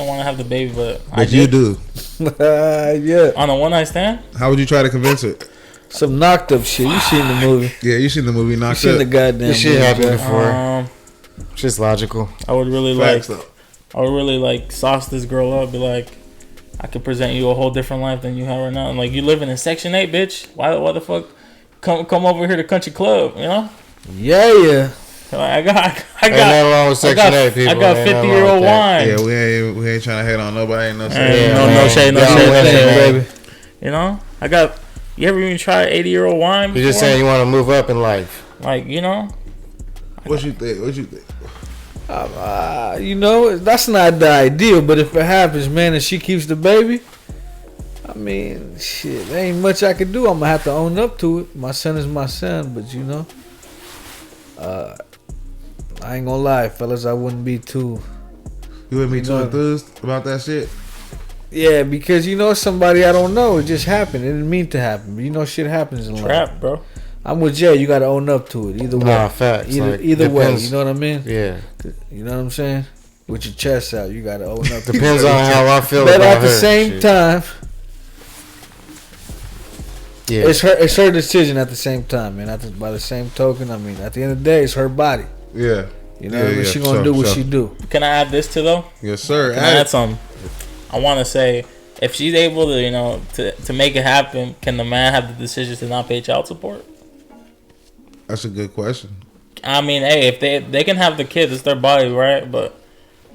want to have the baby, but I But you did. do. Yeah. On a one night stand. How would you try to convince her? Some knocked up shit. You seen the movie? Yeah, you seen the movie You Knocked seen Up. the goddamn This shit movie, happened Joe. before. Just logical. I would really Facts, like. though. I would really like sauce this girl up. Be like, I could present you a whole different life than you have right now. And like, you living in Section 8, bitch. Why the fuck? Come over here to Country Club. You know. Yeah. Like, I got. Ain't nothing wrong with Section 8 people. I got Ain't nothing 50-year-old wrong with that. wine. Yeah, we ain't trying to hate on nobody. Ain't no Ain't shade. no shade, no Y'all shade, no women, shade, man. baby. You know, I got. You ever even tried 80-year-old wine before? You're just saying you want to move up in life. Like, you know. What you think? You know, that's not the ideal, but if it happens, man, and she keeps the baby, I mean, shit, there ain't much I could do. I'm gonna have to own up to it. My son is my son, but you know, I ain't gonna lie, fellas, I wouldn't be too. You wouldn't be too No. enthused about that shit? Yeah, because you know somebody I don't know. It just happened. It didn't mean to happen, but you know shit happens in life. Trap, bro. I'm with Jay. You gotta own up to it. Either way. Nah, facts. Either Like, way. depends. You know what I mean? Yeah. You know what I'm saying? With your chest out, you gotta own up. Depends on how I feel But about at the her. same Shit. time, Yeah. it's her decision. At the same time, man. By the same token, I mean, at the end of the day, it's her body. Yeah. You know what I mean? She gonna do what she do. Can I add this to though? Yes, sir. Can I add something? I want to say, if she's able to, you know, to make it happen, can the man have the decision to not pay child support? That's a good question. I mean, hey, if they can have the kids, it's their body, right? But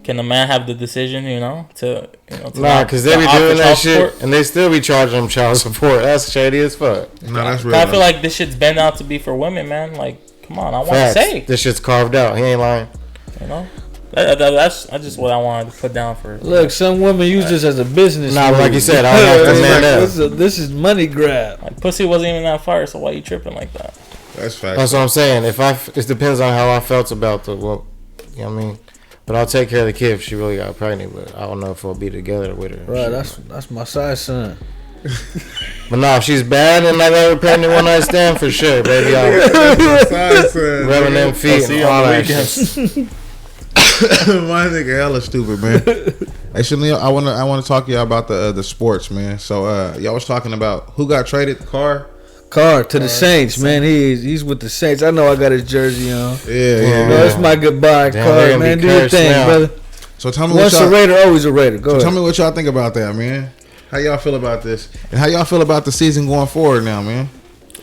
can the man have the decision, you know, to Nah, because they be doing that shit and they still be charging them child support. That's shady as fuck. No, that's real. I feel like this shit's been out to be for women, man. Like, come on, I want to Facts. say, This shit's carved out. He ain't lying. you know, that's just what I wanted to put down for. Look, some women use this as a business. Nah, move. like you said, I don't have to man up. This is money grab. Like, pussy wasn't even that fire, so why you tripping like that? That's facts. That's what I'm saying. It depends on how I felt about you know what I mean? But I'll take care of the kid if she really got pregnant, but I don't know if we'll be together with her. Right, that's my side son. But no, if she's bad and I got her pregnant one night stand, for sure, baby. I'll rubbing them feet and all that shit. My nigga hella stupid, man. Hey, Chanel, I want to talk to y'all about the sports, man. So y'all was talking about who got traded. Carr to the Saints, man. He's with the Saints. I know I got his jersey on. Yeah. That's my goodbye, Carr, man. Do your thing, now, brother. So tell me once a Raider, always a Raider. Go ahead. Tell me what y'all think about that, man. How y'all feel about this, and how y'all feel about the season going forward now, man?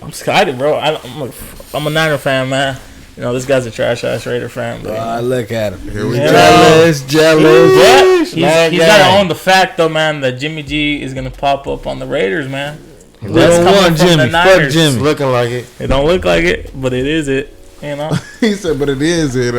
I'm excited, bro. I'm a Niner fan, man. You know, this guy's a trash ass Raider fan, bro. Look at him. Here we go. Jealous. He's got to own the fact, though, man, that Jimmy G is going to pop up on the Raiders, man. We don't want Jimmy. Fuck Jimmy. It's looking like it. It don't look like it, but it is it. You know. He said, but it is it.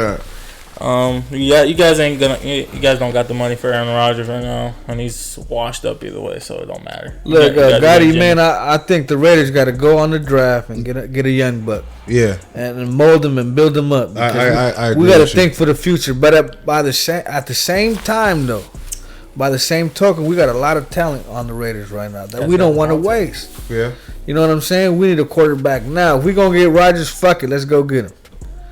You guys don't got the money for Aaron Rodgers right now, and he's washed up either way, so it don't matter. Look, Gotti, man, I think the Raiders got to go on the draft and get a young buck. Yeah, and mold them and build them up. I we got to think for the future, but at the same time, though, by the same token, we got a lot of talent on the Raiders right now that we don't want to waste. Yeah, you know what I'm saying? We need a quarterback now. If we gonna get Rodgers, fuck it, let's go get him.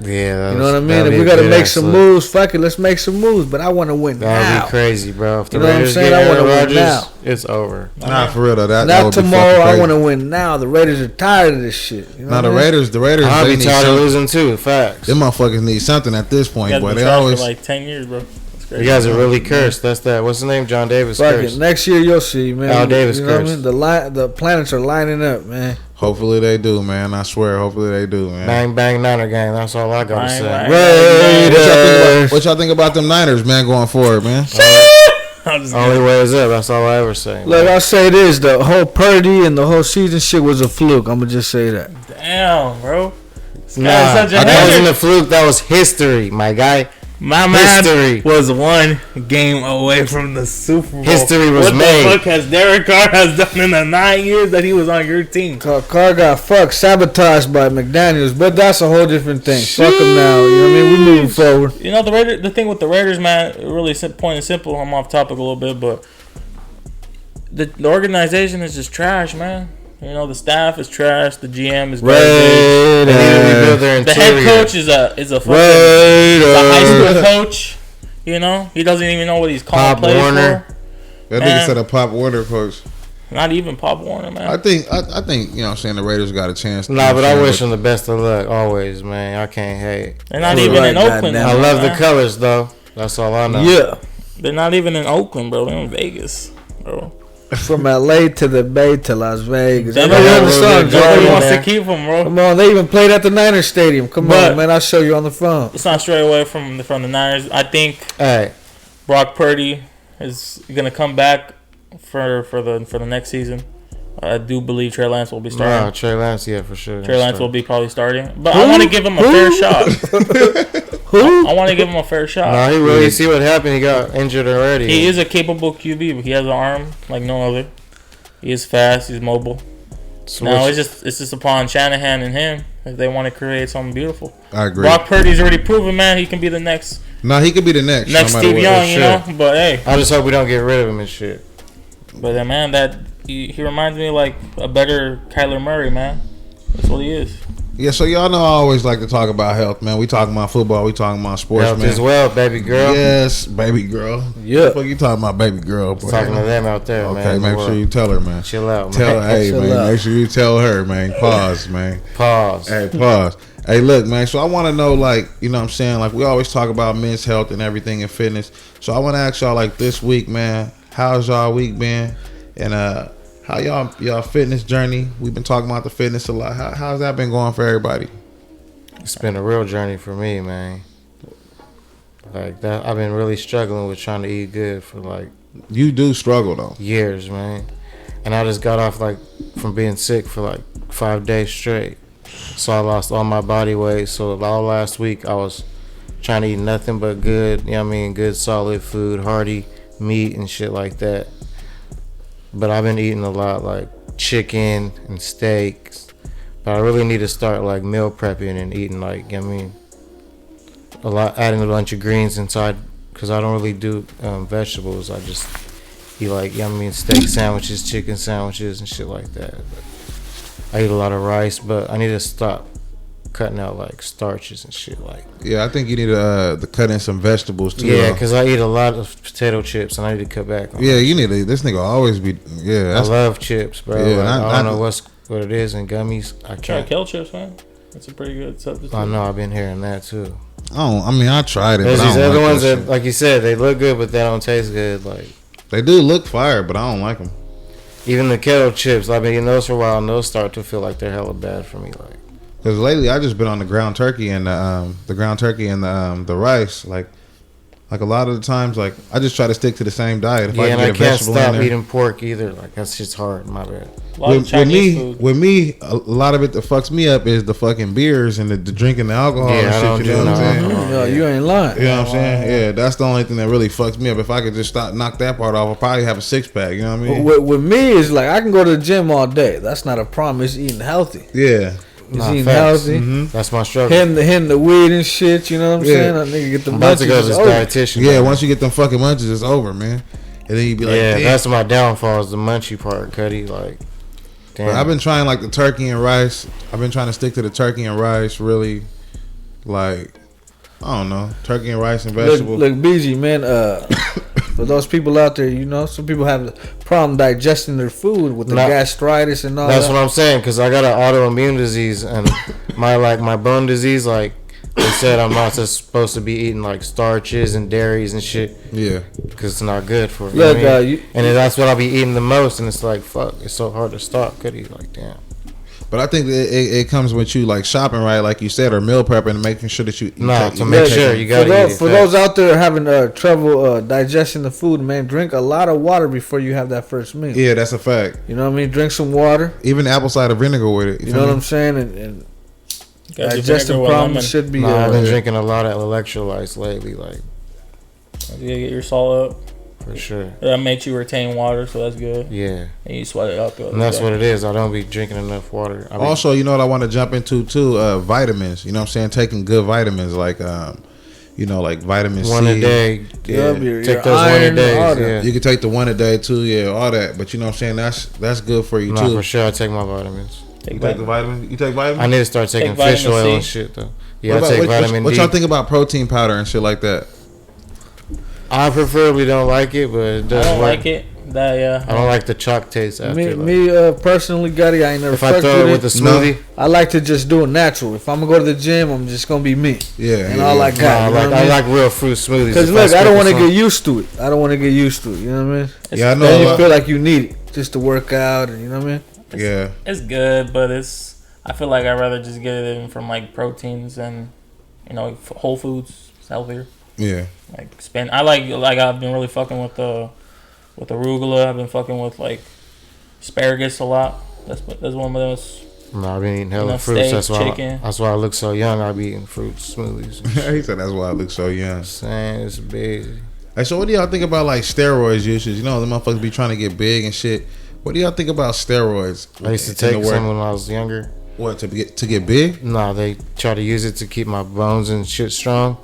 Yeah, you know what I mean. If we got to make some moves, fuck it, let's make some moves. But I want to win now. That'd be crazy, bro. If the you know Raiders what I'm saying? I want to win now. It's over. Nah, for real though. Not tomorrow. I want to win now. The Raiders are tired of this shit. You know the Raiders. I'll be tired of losing too. Facts. Them motherfuckers need something at this point, boy. They always for like 10 years, bro. You guys are really cursed. That's that. What's the name? John Davis. Cursed. Next year you'll see, man. Al Davis cursed. What I mean? The planets are lining up, man. Hopefully they do, man. I swear. Hopefully they do, man. Bang bang Niner gang. That's all I gotta say. Raiders. What y'all think about them Niners, man, going forward, man? Only way is up. That's all I ever say. Look, I'll say this: the whole Purdy and the whole season shit was a fluke. I'm gonna just say that. Damn, bro. That wasn't a fluke. That was history, my guy. My man was 1 game away from the Super Bowl. History was made. What the fuck has Derek Carr has done in the 9 years that he was on your team? Carr got sabotaged by McDaniels, but that's a whole different thing. Fuck him now. You know what I mean? We moving forward. You know the thing with the Raiders, man. Really plain and simple. I'm off topic a little bit, but the organization is just trash, man. You know, the staff is trash. The GM is garbage. The head coach is a fucking high school coach. You know, he doesn't even know what he's calling plays Warner. for. That nigga said a Pop Warner coach. Not even Pop Warner, man. I think you know what I'm saying, the Raiders got a chance. Nah, but I wish them the best of luck always, man. I can't hate. They're not even in Oakland. I love the colors though. That's all I know. Yeah, they're not even in Oakland, bro. They're in Vegas, bro. From LA to the Bay to Las Vegas. Nobody wants to keep them, bro. Come on, they even played at the Niners Stadium. Come on, man, I'll show you on the phone. It's not straight away from the Niners. I think Brock Purdy is gonna come back for the next season. I do believe Trey Lance will be starting. No, Trey Lance, yeah, for sure. Trey Lance will be probably starting, but I want to give him a fair shot. I want to give him a fair shot. No, he really see what happened. He got injured already. He is a capable QB, but he has an arm like no other. He is fast. He's mobile. Now it's just upon Shanahan and him if they want to create something beautiful. I agree. Brock Purdy's already proven, man, he can be the next. No, he could be the next. Next Steve Young, you know. But hey, I just hope we don't get rid of him and shit. But man, he reminds me of like a better Kyler Murray, man. That's what he is. Yeah, so y'all know I always like to talk about health, man. We talking about football, we talking about sports, health man. As well, baby girl. Yes, baby girl. Yeah. What the fuck you talking about, baby girl? Boy? Talking to them out there, okay, man. Okay, make sure you tell her, man. Chill out, man. Tell her, hey, Chill man. out. Make sure you tell her, man. Pause, man. Pause. Hey, pause. Hey, look, man. So I want to know, like, you know what I'm saying? Like, we always talk about men's health and everything in fitness. So I want to ask y'all, like, this week, man, how's y'all week been? And how y'all fitness journey? We've been talking about the fitness a lot. How's that been going for everybody? It's been a real journey for me, man. Like that, I've been really struggling with trying to eat good for like. You do struggle though. Years, man. And I just got off like from being sick for like 5 days straight. So I lost all my body weight. So all last week I was trying to eat nothing but good, you know what I mean, good solid food, hearty meat and shit like that. But I've been eating a lot like chicken and steaks. But I really need to start like meal prepping and eating like, you know what I mean, a lot, adding a bunch of greens inside because I don't really do vegetables. I just eat like, you know what I mean, steak sandwiches, chicken sandwiches and shit like that. But I eat a lot of rice, but I need to stop cutting out like starches and shit. Like, yeah, I think you need to cut in some vegetables too. Yeah, because I eat a lot of potato chips and I need to cut back on. Yeah, you need to. This nigga always be. Yeah, I love chips, bro. Yeah, like, I don't know what it is in gummies. I can't. Try kale chips, man. That's a pretty good substitute. I know. I've been hearing that too. I tried it. There's but these I don't other like ones that that, shit. like you said, they look good, but they don't taste good. Like, They do look fire, but I don't like them. even the kettle chips, I've been eating those for a while, and those start to feel like they're hella bad for me. Like, Because lately I just been on the ground turkey and the ground turkey and the rice. Like a lot of the times, like I just try to stick to the same diet. If yeah, I and can I get a can't vegetable stop in there. eating pork either. Like, that's just hard. My bad. A lot of Chinese food. With me, a lot of it that fucks me up is the fucking beers and the drinking the alcohol Yeah, I and don't shit. You do know what I'm no saying? Yo, you ain't lying. You know what I'm saying? Yeah, that's the only thing that really fucks me up. If I could just knock that part off, I'll probably have a 6-pack. You know what I mean? With me, it's like I can go to the gym all day. That's not a problem. It's eating healthy. Yeah. It's Nah, eating facts. healthy. Mm-hmm. That's my struggle. Hitting the weed and shit. You know what I'm Yeah. saying? That nigga get the I'm about to go to this munchies. dietitian. Yeah, man. once you get them fucking munchies, it's over, man. And then you be like, Yeah, damn. that's my downfall is the munchie part, Cuddy. Like, damn. But I've been trying like the turkey and rice. I've been trying to stick to the turkey and rice. Really, like I don't know, turkey and rice and vegetables. Look, BG, man. For those people out there, you know, some people have a problem digesting their food with the gastritis and all That's that. what I'm saying, because I got an autoimmune disease and my bone disease. Like they said, I'm not just supposed to be eating like starches and dairies and shit. Yeah, because it's not good for you. Look, know what I mean? and then that's what I'll be eating the most, and it's like fuck, it's so hard to stop. Cuddy, like damn. but I think it comes with you like shopping right, like you said, or meal prepping and making sure that you To make sure you gotta eat it. For those out there having trouble digesting the food, man, drink a lot of water before you have that first meal. Yeah, that's a fact. You know what I mean? Drink some water. Even apple cider vinegar with it. You know what I'm saying? And digestive problems should be. I've been drinking a lot of electrolytes lately, like You gotta get your salt up. for sure. That makes you retain water, so that's good. Yeah, And you sweat it out. and that's what it is. I don't be drinking enough water. Also, you know what I want to jump into too? Vitamins. You know what I'm saying? Taking good vitamins like like vitamin C. one a day. Yeah, your take those iron, 1 a day. all that. Yeah, You can take the one a day too, yeah, all that. But you know what I'm saying? That's good for you too. for sure. I take my vitamins. You take the vitamins? You take vitamins? I need to start taking Take fish vitamin oil C. and shit though. Yeah, I take vitamin what D. y'all think about protein powder and shit like that? I preferably don't like it, but it I does don't work. like it. I I don't like the chalk taste after. Me personally, Gotti, I ain't never if I fucked throw it with with it. a smoothie, I like to just do it natural. If I'm gonna go to the gym, I'm just gonna be me. Yeah. And all I got. I like real fruit smoothies. Because look, I don't want to get used to it. I don't want to get used to it. You know what I mean? Yeah, I know. Then you feel like you need it just to work out, and you know what I mean? Yeah. It's good, but I feel like I'd rather just get it in from like proteins and Whole Foods. It's healthier. Yeah. I like I've been really fucking with arugula. I've been fucking with like asparagus a lot. That's one of those. No, I've been eating hella fruits. That's why I look so young. I be eating fruit smoothies. He said that's why I look so young. Saying it's big. Hey, so what do y'all think about like steroids usage? You know, the motherfuckers be trying to get big and shit. What do y'all think about steroids? I used to take some when I was younger. What, to get big? No, they try to use it to keep my bones and shit strong.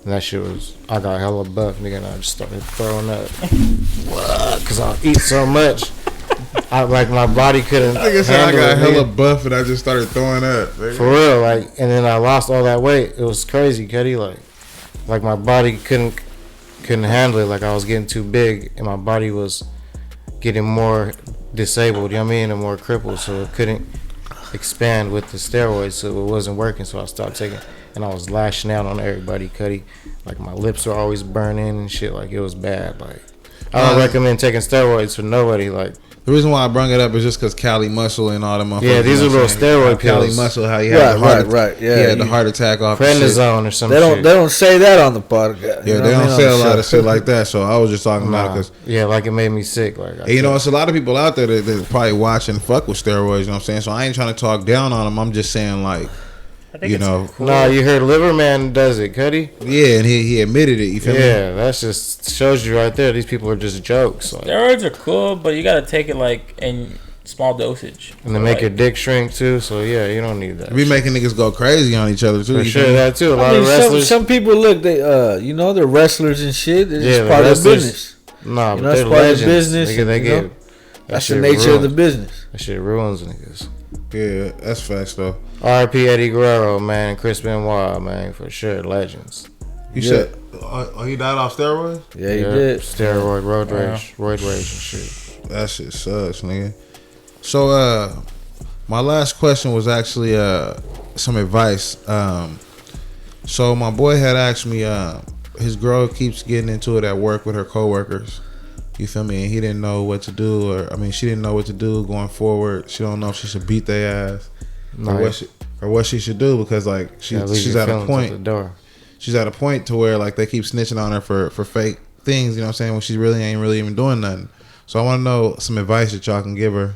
And that shit I got hella buff, nigga, and I just started throwing up. Because I eat so much. My body couldn't Nigga said I handle got it, hella nigga. buff and I just started throwing up. Nigga. For real, and then I lost all that weight. It was crazy, Cuddy. Like my body couldn't handle it. Like I was getting too big, and my body was getting more disabled. You know what I mean, and more crippled, so it couldn't expand with the steroids. So it wasn't working. So I stopped taking, and I was lashing out on everybody, Cuddy. Like my lips were always burning and shit. Like it was bad. Like I don't recommend taking steroids for nobody. Like. The reason why I brung it up is just because Cali Muscle and all them motherfuckers. Yeah, these are little steroid Cali pills. Muscle, how he had the heart attack. Yeah, he had the heart attack off. Prednisone or something. They don't say that on the podcast. Yeah, they don't say a lot of shit like that. So I was just talking about it because it made me sick. Like it's a lot of people out there that probably watch and fuck with steroids. You know what I'm saying? So I ain't trying to talk down on them. I'm just saying like. You know, cool. Nah, you heard Liverman does it, Cuddy. Yeah, and he admitted it. You feel me? Yeah, that just shows you right there. These people are just jokes. Like. Steroids are cool, but you gotta take it like in small dosage. And they make your dick shrink too. So yeah, you don't need that. We making niggas go crazy on each other too. For sure, that too. A lot of wrestlers. Some people look, they they're wrestlers and shit. It's just part of the business. Nah, but that's they're part legends. of the business. That's the nature of the business. That shit ruins niggas. Yeah, that's facts though. R.I.P. Eddie Guerrero, man, and Chris Benoit, man, for sure, legends. You said, he died off steroids? Yeah, he did. Steroid, roid rage and shit. That shit sucks, nigga. So, my last question was actually some advice. So my boy had asked me, his girl keeps getting into it at work with her coworkers. You feel me? And he didn't know what to do, she didn't know what to do going forward. She don't know if she should beat their ass or what she should do, because like she's at a point. At the door. She's at a point to where like they keep snitching on her for fake things. You know what I'm saying? When she really ain't really even doing nothing. So I want to know some advice that y'all can give her.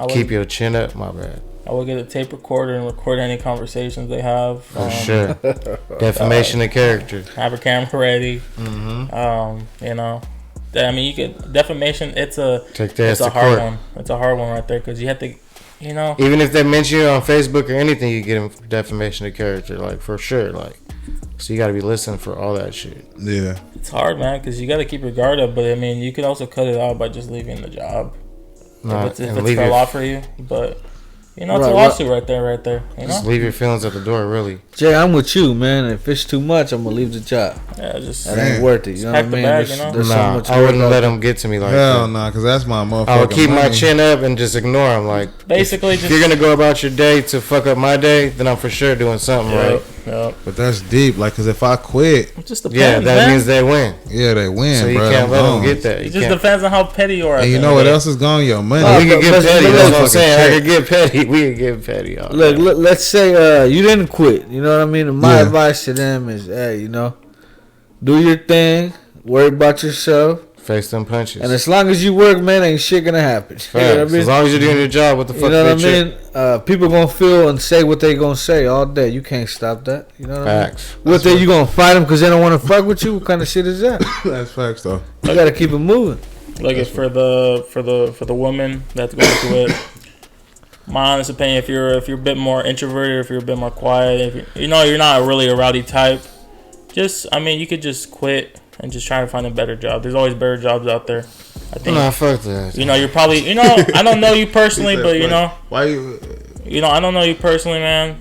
Keep your chin up. My bad. I would get a tape recorder and record any conversations they have. For sure. Defamation of character. Have a camera ready. Mm-hmm. You know, I mean, you could defamation. It's a hard one. It's a hard one right there, because you have to, you know. Even if they mention you on Facebook or anything, you get them defamation of character, like for sure, like. So you got to be listening for all that shit. Yeah, it's hard, man, because you got to keep your guard up. But I mean, you could also cut it out by just leaving the job. If it's fell off for you, but. You know, it's a lawsuit right there. You know? Just leave your feelings at the door, really. Jay, I'm with you, man. If it's too much, I'm gonna leave the job. Yeah, just that ain't worth it. You know what I mean? Bag, I wouldn't let them get to me like that. Hell nah, because that's my motherfucker. I would keep my chin up and just ignore them. Like, basically, if you're gonna go about your day to fuck up my day, then I'm for sure doing something right. Yep. But that's deep, like, because if I quit, it just depends, that means they win. Yeah, they win. So you bro. can't let them get that. It just depends on how petty you are. And you know what else is going? Your money. We can get petty. That's what I'm saying. I can get petty. We can get petty. Look, let's say you didn't quit. You know what I mean? And my advice to them is, hey, you know, do your thing. Worry about yourself. Face them punches. And as long as you work, man, ain't shit gonna happen. You know what I mean? As long as you're doing your job, what the fuck? You know what I mean? People gonna feel and say what they gonna say all day. You can't stop that. You know what I mean? What you gonna fight them because they don't want to fuck with you? What kind of shit is that? That's facts, though. You gotta keep it moving. Like it's for the woman that's going through it. My honest opinion, if you're a bit more introverted, if you're a bit more quiet, if you're not really a rowdy type, you could just quit and just try to find a better job. There's always better jobs out there. I think. Nah, fuck that. You know, you're probably, I don't know you personally, but why you? I don't know you personally, man.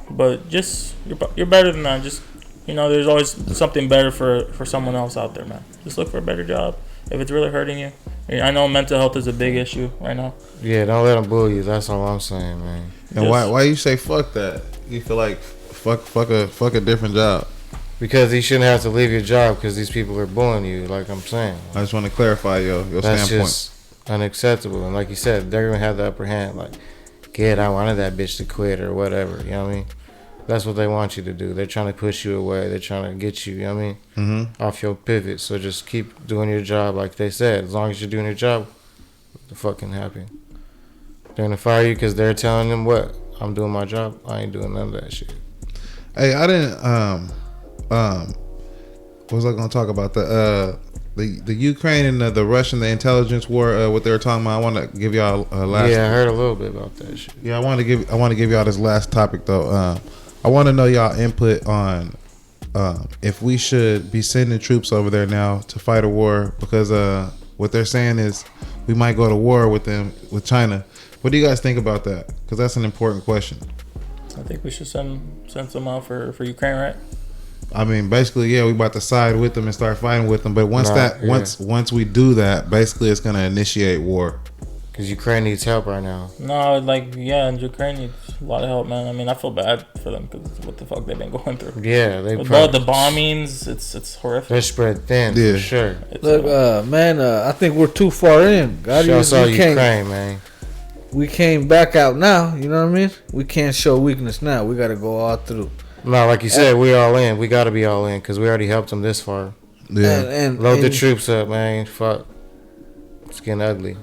But just you're better than that. Just there's always something better for someone else out there, man. Just look for a better job if it's really hurting you. I know mental health is a big issue right now. Yeah, don't let them bully you. That's all I'm saying, man. And why you say fuck that? You feel like fuck a different job? Because you shouldn't have to leave your job because these people are bullying you. Like I'm saying. I just want to clarify your that's standpoint. Just unacceptable. And like you said, they're gonna have the upper hand. Like, I wanted that bitch to quit or whatever. You know what I mean? That's what they want you to do. They're trying to push you away. They're trying to get you, you know what I mean? Mm-hmm. Off your pivot. So just keep doing your job like they said. As long as you're doing your job, what the fuck can happen? They're going to fire you because they're telling them what? I'm doing my job. I ain't doing none of that shit. Hey, I didn't, what was I going to talk about? The Ukraine and the Russian, the intelligence war, what they were talking about. I want to give y'all a last. Yeah, I heard a little bit about that shit. Yeah, I want to give y'all this last topic though. I want to know y'all input on if we should be sending troops over there now to fight a war, because what they're saying is we might go to war with China. What do you guys think about that? Because that's an important question. I think we should send some out for Ukraine, right? I mean, basically, yeah, we about to side with them and start fighting with them. But once we do that, basically, it's gonna initiate war. Because Ukraine needs help right now. No, and Ukraine needs a lot of help, man. I mean, I feel bad for them because what the fuck they've been going through. Yeah, the bombings, it's horrific. They're spread thin, for sure. Look, man, I think we're too far in. Show us all Ukraine, man. We came back out now. You know what I mean? We can't show weakness now. We got to go all through. No, like you said, we're all in. We got to be all in because we already helped them this far. Yeah, and load the troops up, man. Fuck, it's getting ugly.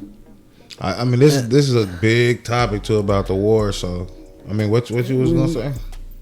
I mean, this is a big topic too about the war. So, I mean, what you was gonna say?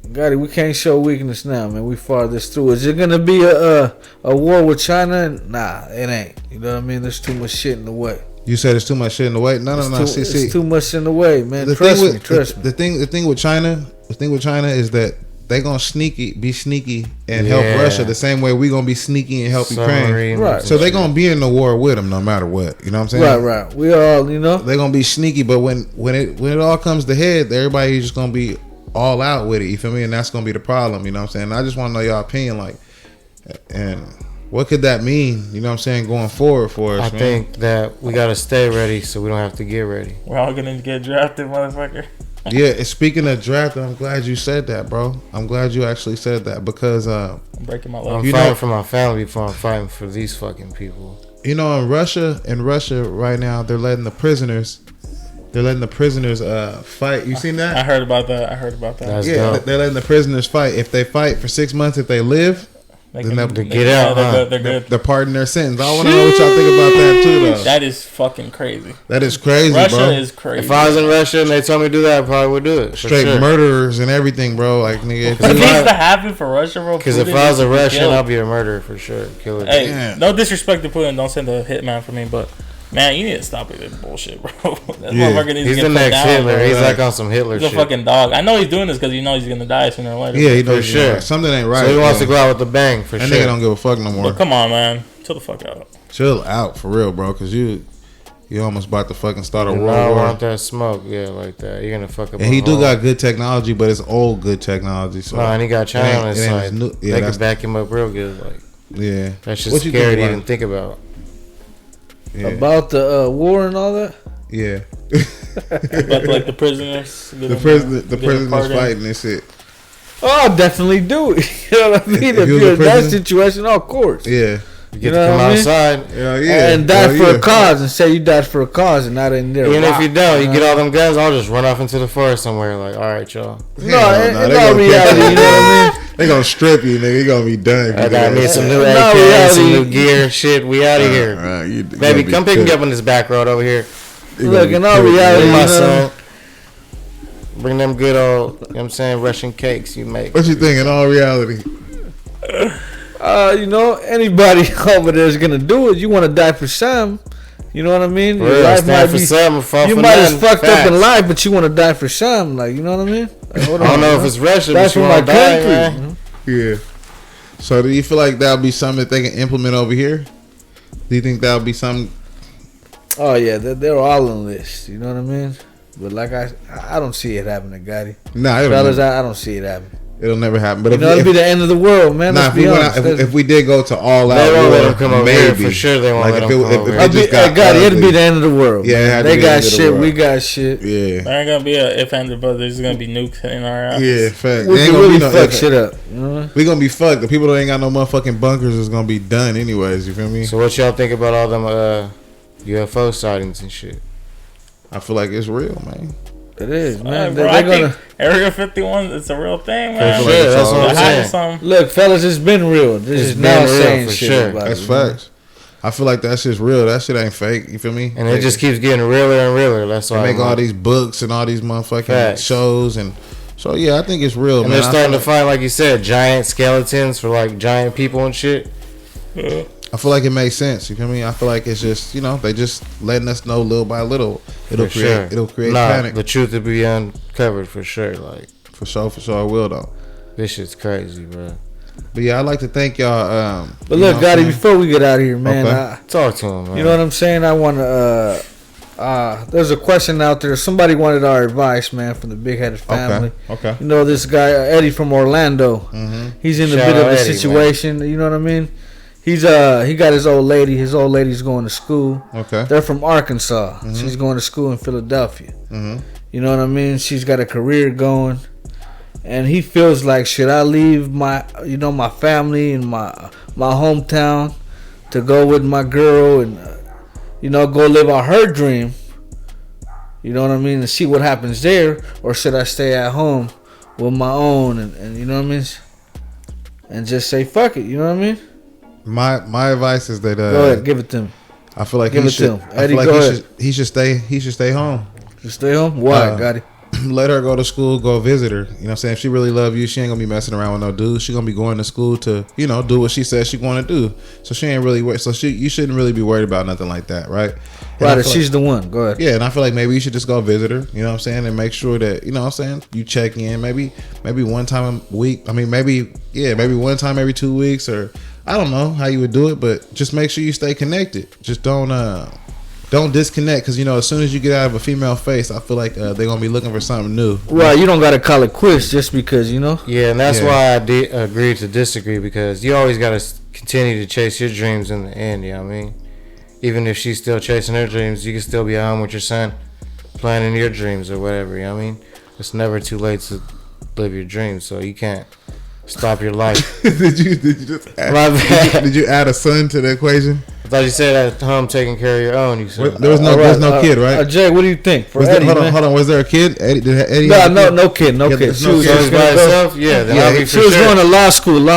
Gotti, we can't show weakness now, man. We far this through. Is it gonna be a war with China? Nah, it ain't. You know what I mean? There's too much shit in the way. You said there's too much shit in the way. No. It's too much in the way, man. Trust me. The thing with China is that they gonna be sneaky and help Russia the same way we gonna be sneaky and help Ukraine. Right. So they gonna be in the war with them no matter what. You know what I'm saying? Right. We all, they gonna be sneaky, but when it all comes to head, everybody just gonna be all out with it. You feel me? And that's gonna be the problem. You know what I'm saying? I just want to know your opinion, like, and what could that mean? You know what I'm saying? Going forward for us, I think that we gotta stay ready so we don't have to get ready. We're all gonna get drafted, motherfucker. Yeah, and speaking of draft, I'm glad you said that, bro. I'm glad you actually said that because I'm breaking my leg. I'm fighting for my family before I'm fighting for these fucking people. You know, in Russia right now, they're letting the prisoners fight. You seen that? I heard about that. That's dope. They're letting the prisoners fight. If they fight for 6 months, if they live, then they'll get out. They're good. They're pardoning their sentence. I want to know what y'all think about that too, though. That is fucking crazy. That is crazy, Russia bro. is crazy. If I was in Russia and they told me to do that, I probably would do it. Straight murderers and everything, bro. Like, nigga. If it needs to happen for Russia, bro. Because if I was a Russian, I'll be a murderer for sure. Killer. Hey, no disrespect to Putin. Don't send a hitman for me, but man, you need to stop with this bullshit, bro. That motherfucker needs he's to get the next down, Hitler. bro. He's like on some Hitler He's shit. a fucking dog. I know he's doing this because he knows he's gonna die sooner or later. Yeah, he knows for sure. Something ain't right. So he wants to go out with a bang for that sure. Nigga don't give a fuck no more. But come on, man, chill the fuck out. Chill out for real, bro. Because you almost about to fucking start a world I war. want that smoke, like that. You're gonna fuck up. And he do got good technology, but it's old good technology. So and he got China on his side. Yeah, they could back him up real good. Like, yeah, that's just scary to even think about. Yeah. About the war and all that. Yeah. About like the prisoners. The prisoners fighting this shit. Oh, I'll definitely do it. You know what I mean? If you're in that situation, of course. Yeah. You get to come outside. Yeah. And die for a cause and say you died for a cause and not in there. Even if you don't, you get all them guns, I'll just run off into the forest somewhere. Like, all right, y'all. No, in all reality, you know what I mean? They gonna strip you, nigga. You gonna be done. I got me some new AK, some new gear, shit. We out of here. Baby, come pick me up on this back road over here. Look, in all reality, my son. Bring them good old, you know what I'm saying, Russian cakes you make. What you think in all reality? Anybody over there is gonna do it. You want to die for some. You know what I mean? Your life might be, you might have fucked up in life, but you want to die for some. Like, you know what I mean? Like, I don't know if it's Russia, but you want to die, man. Yeah. So do you feel like that'll be something that they can implement over here? Do you think that'll be something? Oh yeah, they're all on the list. You know what I mean? But like I don't see it happening, Gotti. Nah, fellas, I don't see it happening. It'll never happen. But it'll be the end of the world, man. Nah, if we did go to all out, they won't let them come over here for sure. They won't let them come over here. It'll be the end of the world. Yeah, they got shit. We got shit. Yeah, there ain't gonna be a if and but there's gonna be nukes in our ass. Yeah, fact. We can really fuck shit up. We gonna be fucked. The people that ain't got no motherfucking bunkers is gonna be done anyways. You feel me? So what y'all think about all them UFO sightings and shit? I feel like it's real, man. It is, man. Bro, I think Area 51 it's a real thing, man. For sure, that's what I'm saying. Look, fellas, it's been real. This is now saying shit sure. about that's it. Facts. I feel like that shit's real. That shit ain't fake. You feel me? And it just keeps getting realer and realer. That's why they make all these books and all these motherfucking shows, and so yeah, I think it's real. And man. they're starting to find, like you said, giant skeletons for like giant people and shit. Yeah. I feel like it makes sense. You feel me? I feel like it's just they just letting us know little by little. It'll create panic. The truth will be uncovered for sure. Like for sure, it will though. This shit's crazy, bro. But yeah, I'd like to thank y'all. But look, Gotti, before we get out of here, man, talk to him, man. You know what I'm saying? I want to. There's a question out there. Somebody wanted our advice, man, from the Bigheaded family. Okay. You know this guy Eddie from Orlando. Mm-hmm. He's in a bit of a situation. Man. You know what I mean? He got his old lady. His old lady's going to school. Okay. They're from Arkansas. Mm-hmm. She's going to school in Philadelphia. Mm-hmm. You know what I mean? She's got a career going, and he feels like, should I leave my family and my hometown to go with my girl and go live out her dream? You know what I mean? And see what happens there, or should I stay at home with my own and you know what I mean? And just say fuck it. You know what I mean? My advice is that go ahead, give it to him. I feel like Eddie, he should stay home. Just stay home. Why, Gotti? let her go to school, go visit her. You know what I'm saying? If she really love you, she ain't gonna be messing around with no dude. She gonna be going to school to, do what she says she want to do. So she ain't really you shouldn't really be worried about nothing like that, right? Right, she's the one. Go ahead. Yeah, and I feel like maybe you should just go visit her, you know what I'm saying, and make sure that, you check in maybe one time a week. I mean, maybe one time every 2 weeks, or I don't know how you would do it, but just make sure you stay connected. Just don't disconnect, because as soon as you get out of a female face, I feel like they're gonna be looking for something new. Right, you don't gotta call it quits just because Yeah, and that's why I agree to disagree, because you always gotta continue to chase your dreams in the end. You know what I mean? Even if she's still chasing her dreams, you can still be at home with your son, planning your dreams or whatever. You know what I mean? It's never too late to live your dreams, so you can't stop your life. Did you just did you add a son to the equation? I thought you said at home taking care of your own. You said there was no kid, right? Jay, what do you think? Hold on. Was there a kid? Eddie, no kid. She was by herself. She was going to law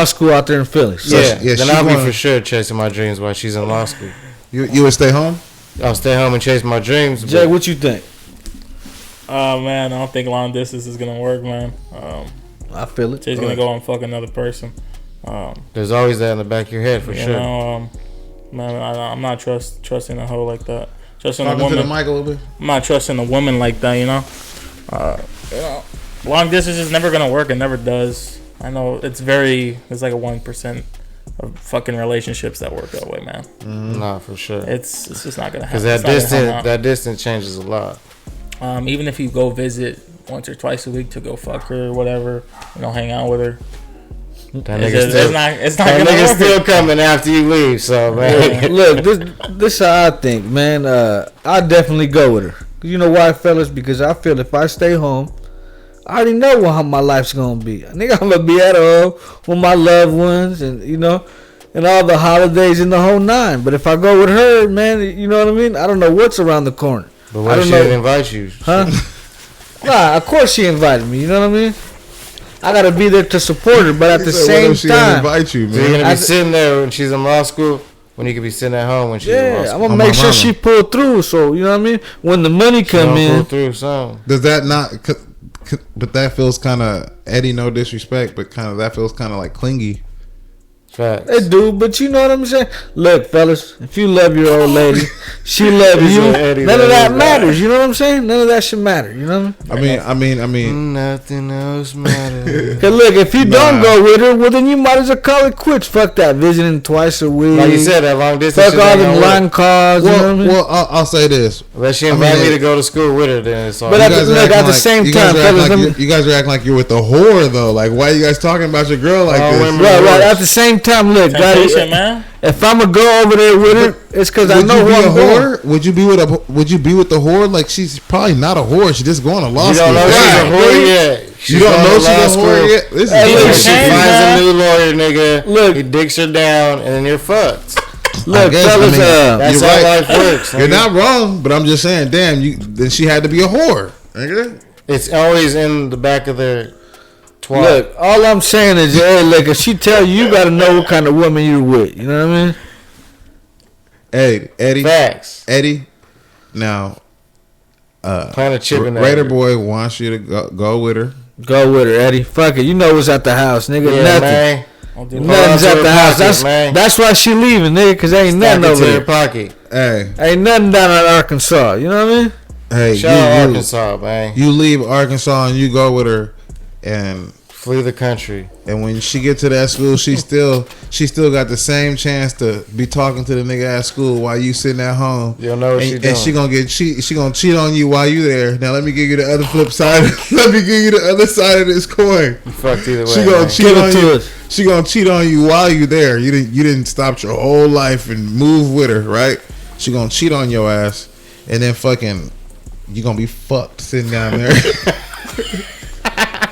school out there in Philly. So then I'll be for sure chasing my dreams while she's in law school. You would stay home? I'll stay home and chase my dreams. Jay, what you think? Man, I don't think long distance is gonna work, man. I feel it. She's gonna go and fuck another person. There's always that in the back of your head, for sure. Man, I'm not trusting a hoe like that. Trusting Talking a woman. to the mic a little bit. I'm not trusting a woman like that. Long distance is never gonna work. It never does. I know it's like a 1% of fucking relationships that work that way, man. Nah, for sure. It's just not gonna happen. Because that distance changes a lot. Even if you go visit once or twice a week to go fuck her or whatever, hang out with her. That nigga's still coming after you leave, so man. Look, this is how I think, man. I definitely go with her. You know why, fellas? Because I feel if I stay home, I already know how my life's gonna be. Nigga, I'm gonna be at home with my loved ones, and and all the holidays in the whole nine. But if I go with her, man, you know what I mean? I don't know what's around the corner. But why she didn't invite you? Huh? Nah, of course she invited me. You know what I mean? I gotta be there to support her, but at the same time, invite you, man. So you're gonna be sitting there when she's in law school, when you could be sitting at home when she's in law school. I'm gonna make sure she pull through. So you know what I mean? When the money come in, pull through some. Does that not? But that feels kind of Eddie. No disrespect, but that feels kind of like clingy. Facts. They do, but you know what I'm saying? Look, fellas, if you love your old lady, she love you. None of that matters. You know what I'm saying? None of that should matter. You know what I mean. Nothing else matters. Cause look, if you don't go with her, well then you might as well call it quits. Fuck that visiting twice a week. Like you said, that long distance. Fuck all them line calls. Well, you know what I mean? Well, I'll say this. Unless she invite me to go to school with her, then it's all. But at the same time, fellas, you guys are acting like you're with the whore though. Like, why are you guys talking about your girl like this? Right. At the same time, look, guys. Man. If I'm gonna go over there with her, it's because I know who I'm going. Would you be with the whore? Like, she's probably not a whore. She's just going to law school. You don't know she's a whore yet. You don't know she's a whore yet. She finds a new lawyer, nigga. Look, he dicks her down, and then you're fucked. Look, fellas, that's how life works. You're not wrong, but I'm just saying, damn, then she had to be a whore. Nigga. It's always in the back of their. Look, all I'm saying is, look, if she tell you, you gotta know what kind of woman you're with. You know what I mean? Hey, Eddie. Facts. Eddie. Now, plant a chip in there. Raider Boy wants you to go with her. Go with her, Eddie. Fuck it. You know what's at the house, nigga. Yeah, nothing. Man. Nothing's at the house. That's why she leaving, nigga, because ain't nothing over there. Pocket. Hey. Ain't nothing down in Arkansas. You know what I mean? Hey, shout out Arkansas, man. You leave Arkansas and you go with her and flee the country. And when she get to that school, she still got the same chance to be talking to the nigga at school while you sitting at home. You don't know what she doing. And she gonna cheat on you while you there. Now let me give you the other flip side. Let me give you the other side of this coin. You fucked either way. She gonna cheat on you. She gonna cheat on you while you there. You didn't stop your whole life and move with her, right? She gonna cheat on your ass, and then fucking you gonna be fucked sitting down there.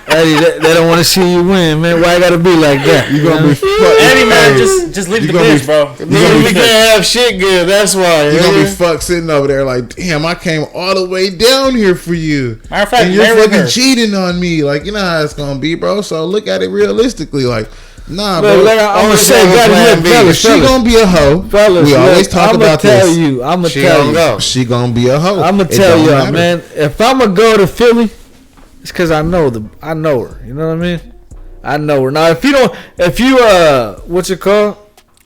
Eddie, they don't want to see you win, man. Why you gotta be like that? You gonna be fucked. Eddie, man, just leave the bitch, bro. We can't have shit good. That's why you gonna be fucked sitting over there like, damn, I came all the way down here for you. Matter of fact, and you're fucking cheating on me. Like, you know how it's gonna be, bro. So look at it realistically, like. Nah, bro. I'm gonna say, fellas, she gonna be a hoe. Fellas, we always talk about this. I'm gonna tell you. She gonna be a hoe. I'm gonna tell y'all, man. If I'm gonna go to Philly, It's because I know her. You know what I mean? I know her. Now, if you what's it called?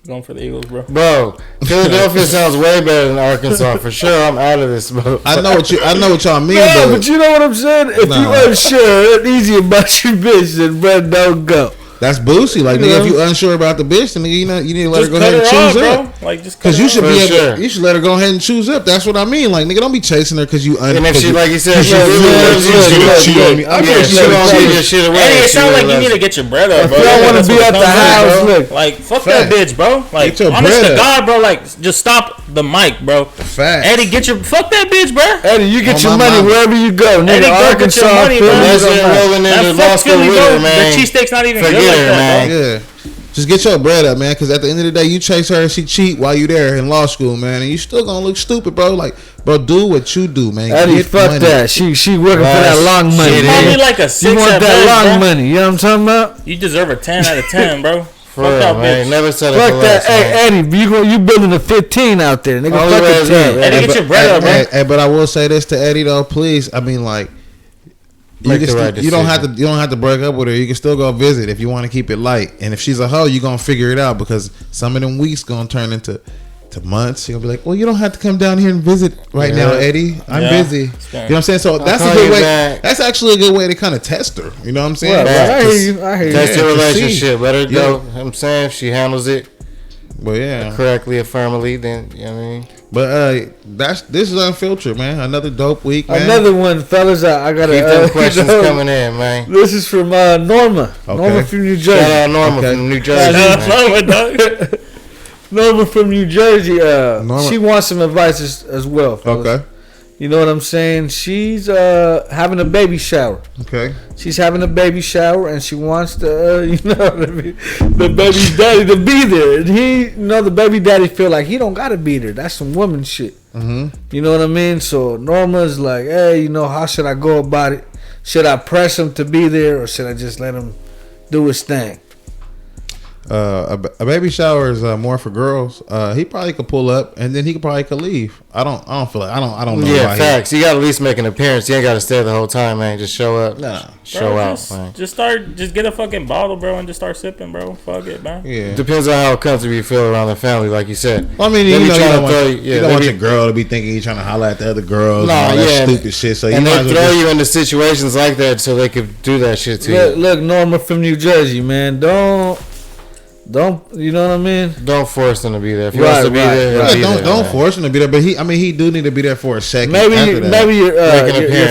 Going for the Eagles, bro. Bro, Philadelphia sounds way better than Arkansas for sure. I'm out of this, bro. I know what y'all mean, but you know what I'm saying? If you unsure, it's easy about your bitch, then bro, don't go. That's Boosie. Like, nigga, if you unsure about the bitch, then nigga, you need to let her go ahead and choose up. Bro. Like, just because you should be able. You should let her go ahead and choose up. That's what I mean. Like, nigga, don't be chasing her because you unsure. And if she, like you said, she cheat on me. I'm gonna give your shit away. Hey, it sounds like you need to get your bread up, bro. If y'all want to be at the house, look. Like, fuck that bitch, bro. Like, honest to God, bro. Like, just stop the mic, bro. Eddie, fuck that bitch, bro. Eddie, you get your money wherever you go. Nigga, Arkansas, Philly, rolling into law school with her, man. The cheesesteak's not even good like that, bro. Yeah. Just get your bread up, man, because at the end of the day, you chase her and she cheat while you there in law school, man, and you still gonna look stupid, bro. Like, bro, do what you do, man. Eddie, fuck money. That. She working for that long money. Probably like a 6 you want that long money, you know what I'm talking about? You deserve a 10 out of 10, bro. For real, that man. Never said fuck it that. Hey, Eddie, you building a 15 out there, nigga. Fuck a 10. Eddie, get your bread up, man. Hey, but I will say this to Eddie though, please. I mean, like, you don't have to break up with her. You can still go visit if you want to keep it light. And if she's a hoe, you gonna figure it out because some of them weeks gonna turn into months. You're gonna be like, well, you don't have to come down here and visit right now, Eddie. I'm busy. You know what I'm saying? So that's a good way. That's actually a good way to kind of test her. You know what I'm saying? I hear you. Test your relationship. Let her go. You know what I'm saying, if she handles it correctly or firmly, then you know what I mean. But this is Unfiltered, man. Another dope week, man. Another one, fellas. I got keep them questions coming in, man. This is from Norma. Okay. Norma from New Jersey. Shout out Norma from New Jersey. Norma from New Jersey. She wants some advice as well, fellas. Okay. You know what I'm saying? She's having a baby shower. Okay. She's having a baby shower, and she wants to, the baby daddy to be there. And the baby daddy feel like he don't gotta be there. That's some woman shit. Mm-hmm. You know what I mean? So Norma's like, hey, how should I go about it? Should I press him to be there, or should I just let him do his thing? A baby shower is more for girls. He probably could pull up and then he could leave. I don't feel like I don't know. Yeah, facts. You got to at least make an appearance. You ain't got to stay the whole time, man. Just show up. Show out, man. Just get a fucking bottle, bro, and just start sipping, bro. Fuck it, man. Yeah. Depends on how comfortable you feel around the family, like you said. Well, I mean, you don't want your girl to be thinking you're trying to holler at the other girls and all that stupid shit. So and they throw you into situations like that so they could do that shit to you. Look, Norma from New Jersey, man. Don't you know what I mean? Don't force him to be there. If he wants to be there, don't force him to be there. But he do need to be there for a second. Maybe your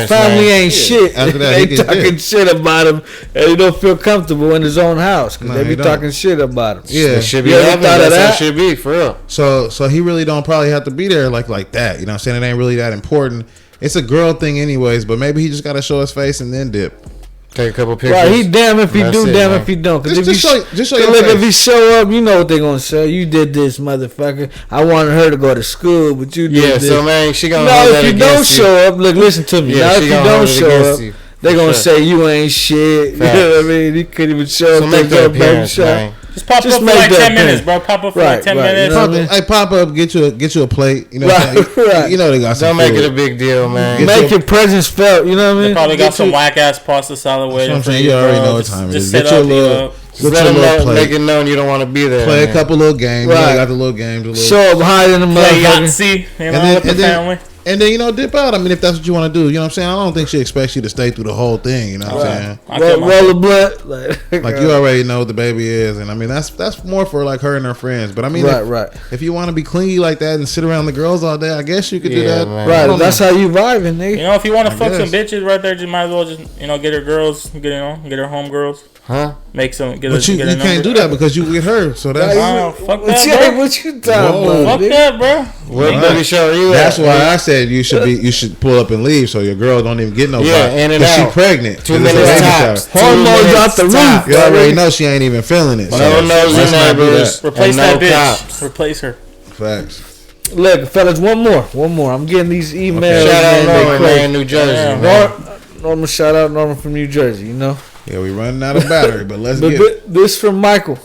family ain't shit. After that, they talking shit about him, and he don't feel comfortable in his own house because they be talking shit about him. Yeah, it should be. That should be for real. So he really don't probably have to be there like that. You know what I'm saying? It ain't really that important. It's a girl thing anyways. But maybe he just got to show his face and then dip. Take a couple pictures. Right, he damn if he do, damn if he don't. Cause just show if he show up, you know what they gonna say. You did this, motherfucker. I wanted her to go to school, but you did this. So man, she gonna. No, if you don't show up, look, listen to me. Now if you don't show up, they gonna say you ain't shit. You know what I mean? He couldn't even show up. Make that appearance, man. Just pop up for like 10 minutes, bro. Pop up for like 10 minutes. You know what I mean? Hey, pop up, get you a plate. You know, right. You know they got some. Don't make it a big deal, man. Make your presence felt. You know what I mean? They probably got some whack ass pasta salad waiting for you. You already know what time it is. Get your little. Just let them know, make it known you don't want to be there. Play a couple little games. Right. You got the little games. Show up higher than the motherfucker. With the family. And then, dip out. I mean, if that's what you want to do. You know what I'm saying? I don't think she expects you to stay through the whole thing. You know what I'm saying? Roll the blood. Like you already know what the baby is. And I mean, that's more for like her and her friends. But I mean, if you want to be clingy like that and sit around the girls all day, I guess you could do that. Man. Right. That's how you vibing, nigga. If you want to fuck some bitches right there, just might as well just, get her girls, get her home girls. Huh? Make some. But you can't do that because you get her. So that's fuck that, bro. What you talking about? Fuck that, bro. What baby show you? That's why I said you should pull up and leave so your girl don't even get no. Yeah, in and out. She pregnant. 2 minutes tops. Hormones out the roof. You already know she ain't even feeling it. No nose in neighbors. Replace that bitch. Replace her. Facts. Look, fellas, one more. I'm getting these emails. Okay. Shout out Norman, man, New Jersey. Norman, shout out Norman from New Jersey. Yeah, we running out of battery, but let's get it. This from Michael.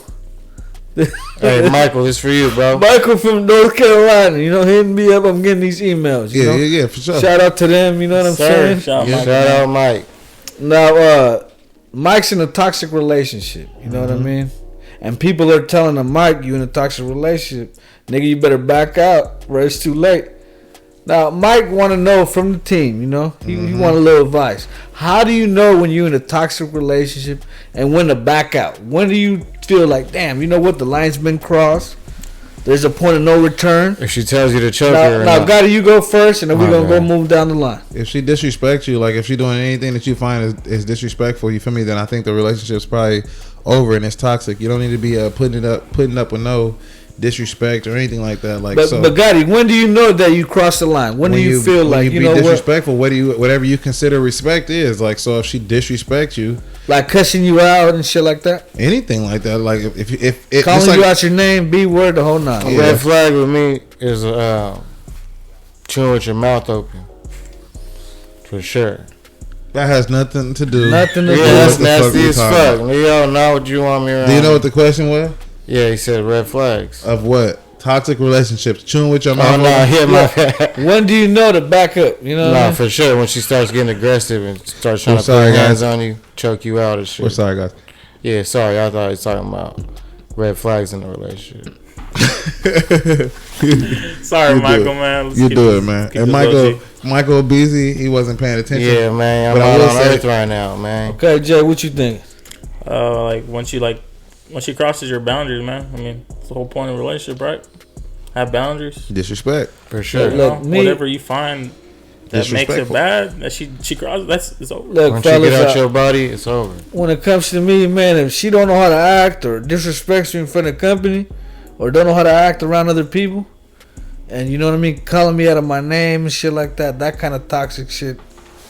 Hey, Michael, this for you, bro. Michael from North Carolina. Hitting me up. I'm getting these emails. Yeah, for sure. Shout out to them. You know what I'm saying? Shout out, Mike. Now, Mike's in a toxic relationship. You know what I mean? And people are telling him, Mike, you in a toxic relationship. Nigga, you better back out, or it's too late. Now, Mike want to know from the team, you know? He want a little advice. How do you know when you're in a toxic relationship and when to back out? When do you feel like, damn, you know what? The line's been crossed. There's a point of no return. If she tells you to choke her. Now, Gotti, you go first, and then we're going to go move down the line. If she disrespects you, like if she's doing anything that you find is disrespectful, you feel me, then I think the relationship's probably over and it's toxic. You don't need to be putting up with no disrespect or anything like that. Like, but Gotti, when do you know that you cross the line? When do you feel like you know disrespectful? Whatever you consider respect is, like, so if she disrespects you, like cussing you out and shit like that, anything like that, like if calling you out your name, B word, the whole nine. A red flag with me is chewing with your mouth open, for sure. That has nothing to do. Nothing to do. That's nasty as fuck. Leo, now what you want me around? Do you know what the question was? Yeah, he said red flags. Of what? Toxic relationships. Chewing with your mouth. Oh, no, my bad. When do you know to back up? You know? No, for sure. When she starts getting aggressive and starts trying to put her hands on you, choke you out and shit. We're sorry, guys. Yeah, sorry. I thought he was talking about red flags in the relationship. Sorry, Michael, man. You do it, man. And Michael busy. He wasn't paying attention. Yeah, man. I'm out on earth right now, man. Okay, Jay, what you think? Like when she crosses your boundaries, man. I mean, it's the whole point of a relationship, right? Have boundaries. Disrespect, for sure. Whatever you find that makes it bad, that she crosses, it's over. Look, once fellas, you get out your body, it's over. When it comes to me, man, if she don't know how to act or disrespects you in front of company, or don't know how to act around other people, and you know what I mean, calling me out of my name and shit like that, that kind of toxic shit,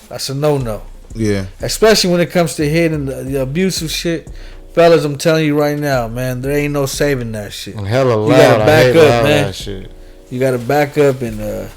that's a no-no. Yeah. Especially when it comes to hitting the abusive shit. Fellas, I'm telling you right now, man, there ain't no saving that shit. And hella loud. You gotta back up, man. That shit. You gotta back up and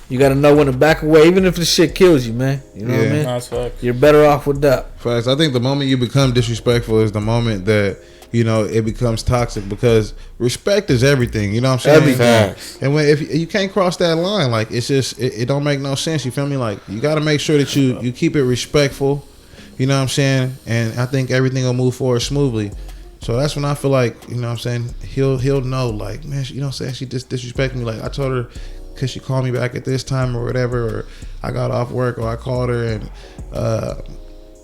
you gotta know when to back away, even if the shit kills you, man. You know what I mean? That's facts. You're better off with that. Facts. I think the moment you become disrespectful is the moment that, you know, it becomes toxic, because respect is everything. You know what I'm saying? Facts. And if you can't cross that line, like, it's just it don't make no sense. You feel me? Like, you got to make sure that you keep it respectful. You know what I'm saying? And I think everything will move forward smoothly. So that's when I feel like, you know what I'm saying, he'll know, like, man, you know what I'm saying, she just disrespected me. Like, I told her because she called me back at this time or whatever, or I got off work, or I called her and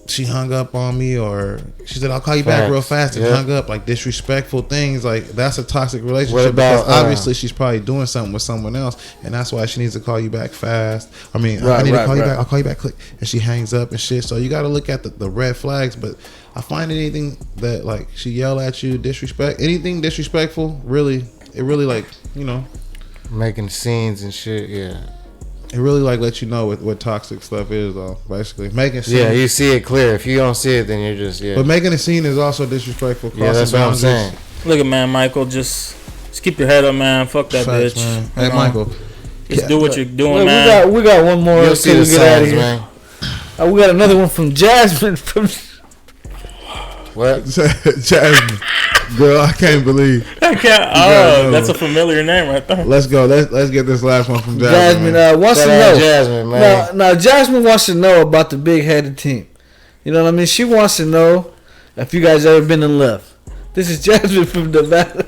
she hung up on me, or she said, I'll call you back real fast, and hung up. Like, disrespectful things, like, that's a toxic relationship. Because obviously she's probably doing something with someone else, and that's why she needs to call you back fast. I mean, I need to call you back. I'll call you back, click. And she hangs up and shit. So you got to look at the red flags. But I find anything that, like, she yell at you, anything disrespectful, it really, like, you know, making scenes and shit. Yeah. It really, like, lets you know what toxic stuff is, though. Basically, making scenes. Yeah, you see it clear. If you don't see it, then you're just But making a scene is also disrespectful. Yeah, that's what I'm saying. Look at, man, Michael. Just keep your head up, man. Fuck that bitch. Man. Hey, Michael. Just do what you're doing, man. We got one more. You'll see the signs, man. We got another one from Jasmine. What? Jasmine. Girl, I can't believe. That's a familiar name right there. Let's go. Let's get this last one from Jasmine. Jasmine wants to know. Jasmine, man. Now, Jasmine wants to know about the Bigheaded team. You know what I mean? She wants to know if you guys ever been in love. This is Jasmine from Nevada.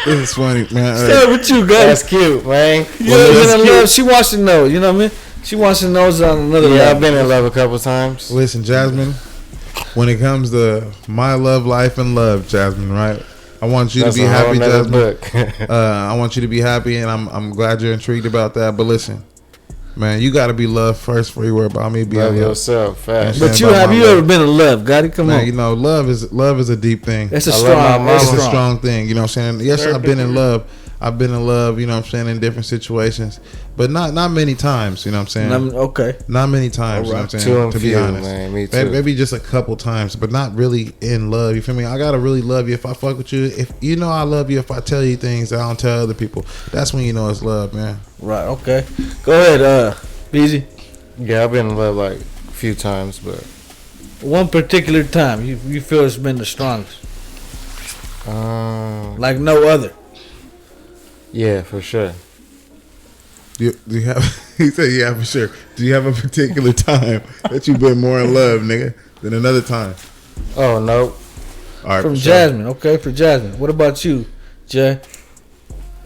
This is funny, man. Start with you, guys. That's cute, man. You ever been in love? She wants to know. You know what I mean? She wants to know on another level. Yeah, I've been in love a couple times. Listen, Jasmine. When it comes to my love life and love, Jasmine, right? I want you to be happy, Jasmine. I want you to be happy, and I'm glad you're intrigued about that. But listen, man, you got to be loved first before you worry about me being love yourself. Fast. But have you ever been in love, Gotti? Come on. You know, love is a deep thing. It's a strong thing. You know what I'm saying? Yes, I've been in love. I've been in love, you know what I'm saying, in different situations, but not many times, you know what I'm saying? Okay. Not many times, you know what I'm saying, to be honest. Man, me too. Maybe just a couple times, but not really in love, you feel me? I got to really love you if I fuck with you. If you know I love you if I tell you things that I don't tell other people. That's when you know it's love, man. Right, okay. Go ahead, BZ. Yeah, I've been in love like a few times, but one particular time you feel it's been the strongest. Like no other. Yeah, for sure. Do you have? He said, "Yeah, for sure." Do you have a particular time that you've been more in love, nigga, than another time? Oh no. All right, from Jasmine. Okay, for Jasmine. What about you, Jay?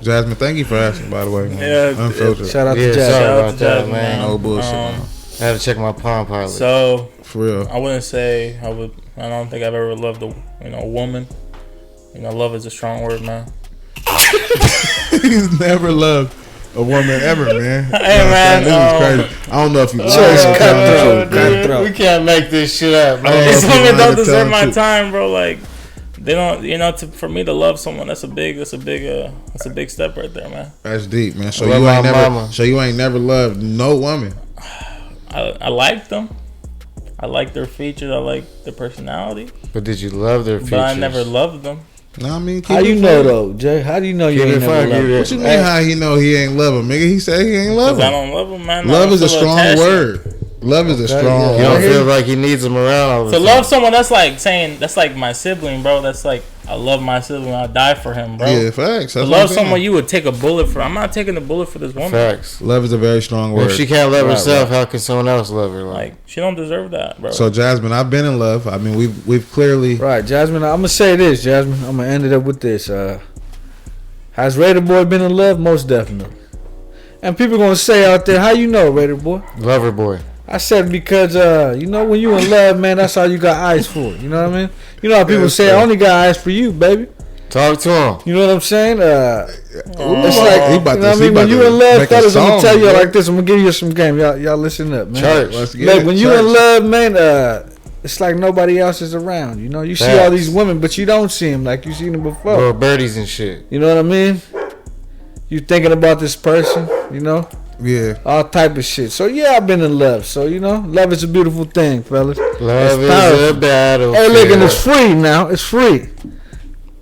Jasmine, thank you for asking. By the way, man. Yeah, Unfiltered. Shout out to Yeah, Jasmine. sorry about that, man. No bullshit. I had to check my Palm Pilot. So For real. I wouldn't say I would. I don't think I've ever loved a woman. Love is a strong word, man. He's never loved a woman ever, man. Hey, man, This is crazy. I don't know if you. Cutthroat. We can't make this shit up, man. These if you women lying don't to deserve tell my the truth. time, bro. Like they don't. For me to love someone, that's a big step right there, man. That's deep, man. So I love you ain't my never. mama. So you ain't never loved no woman. I like them. I like their features. I like their personality. But did you love their features? But I never loved them. No, I mean, How you know though, Jay? How do you know you Keep ain't it never funky, loved? dude. What you mean? How he know he ain't love him, nigga? He said he ain't love Because I him. don't love them, man. Love is a feel strong attachment. word. Love is a strong You don't word. feel like he needs them around all the To time. love someone, that's like saying that's like my sibling, bro. That's like I love my sibling. I die for him, bro. Yeah, facts. That's To what love I'm saying. someone, you would take a bullet for. I'm not taking a bullet for this woman. Facts. Love is a very strong word. If she can't love Right, herself, how can someone else love her? Like she don't deserve that, bro. So Jasmine, I've been in love. I mean, we've clearly. Right, Jasmine. I'm gonna say this, Jasmine. I'm gonna end it up with this. Has Raider Boy been in love? Most definitely. And people gonna say out there, how you know, Raider Boy? Lover boy. I said because when you in love, man, that's all you got eyes for. You know what I mean? You know how people Yes, say, sir. I only got eyes for you, baby. Talk to him. You know what I'm saying? It's He like, about you know what to- I he mean? about When you to in love, make a fellas, I'm gonna song, tell you bro. like this. I'm gonna give you some game. Y'all listen up, man. Church. Let's get Look, it. when you Church. in love, man, it's like nobody else is around. You know, you see all these women, but you don't see them like you seen them before. Little birdies and shit. You know what I mean? You thinking about this person, you know, Yeah. all type of shit. So yeah, I've been in love. So love is a beautiful thing, fellas. Love It's is powerful. a battle. Hey, look, and it's free now. It's free.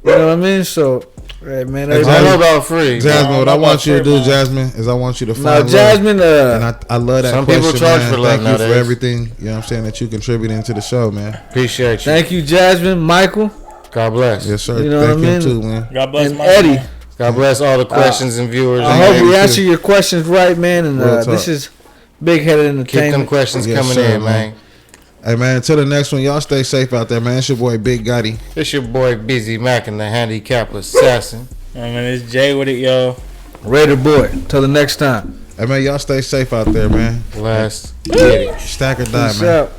You know what I mean? So, hey, man. I don't know everybody- about free. Jasmine, what I I'm want about you to free, do, man. Jasmine, is I want you to find Now, love. Jasmine, And I love that Some question, people charge man. for love Thank you for nowadays. everything, you know what I'm saying, that you contributing to the show, man. Appreciate you. thank you, Jasmine, Michael, God bless. Yes, sir. You know Thank what I you mean? too, man. God bless and my Eddie. man. God bless all the questions and viewers. I and hope we you answer too. your questions right, man. And Real talk. this is Bigheaded Entertainment. Keep them questions Yes, coming sir, in, man. Hey, man, until the next one, y'all stay safe out there, man. It's your boy, Big Gotti. It's your boy Busy Mac and the handicap assassin. I mean, it's Jay with it, yo. Raider Boy. Till the next time. Hey, man, y'all stay safe out there, man. Let's get it. Stack or die, Peace man. out.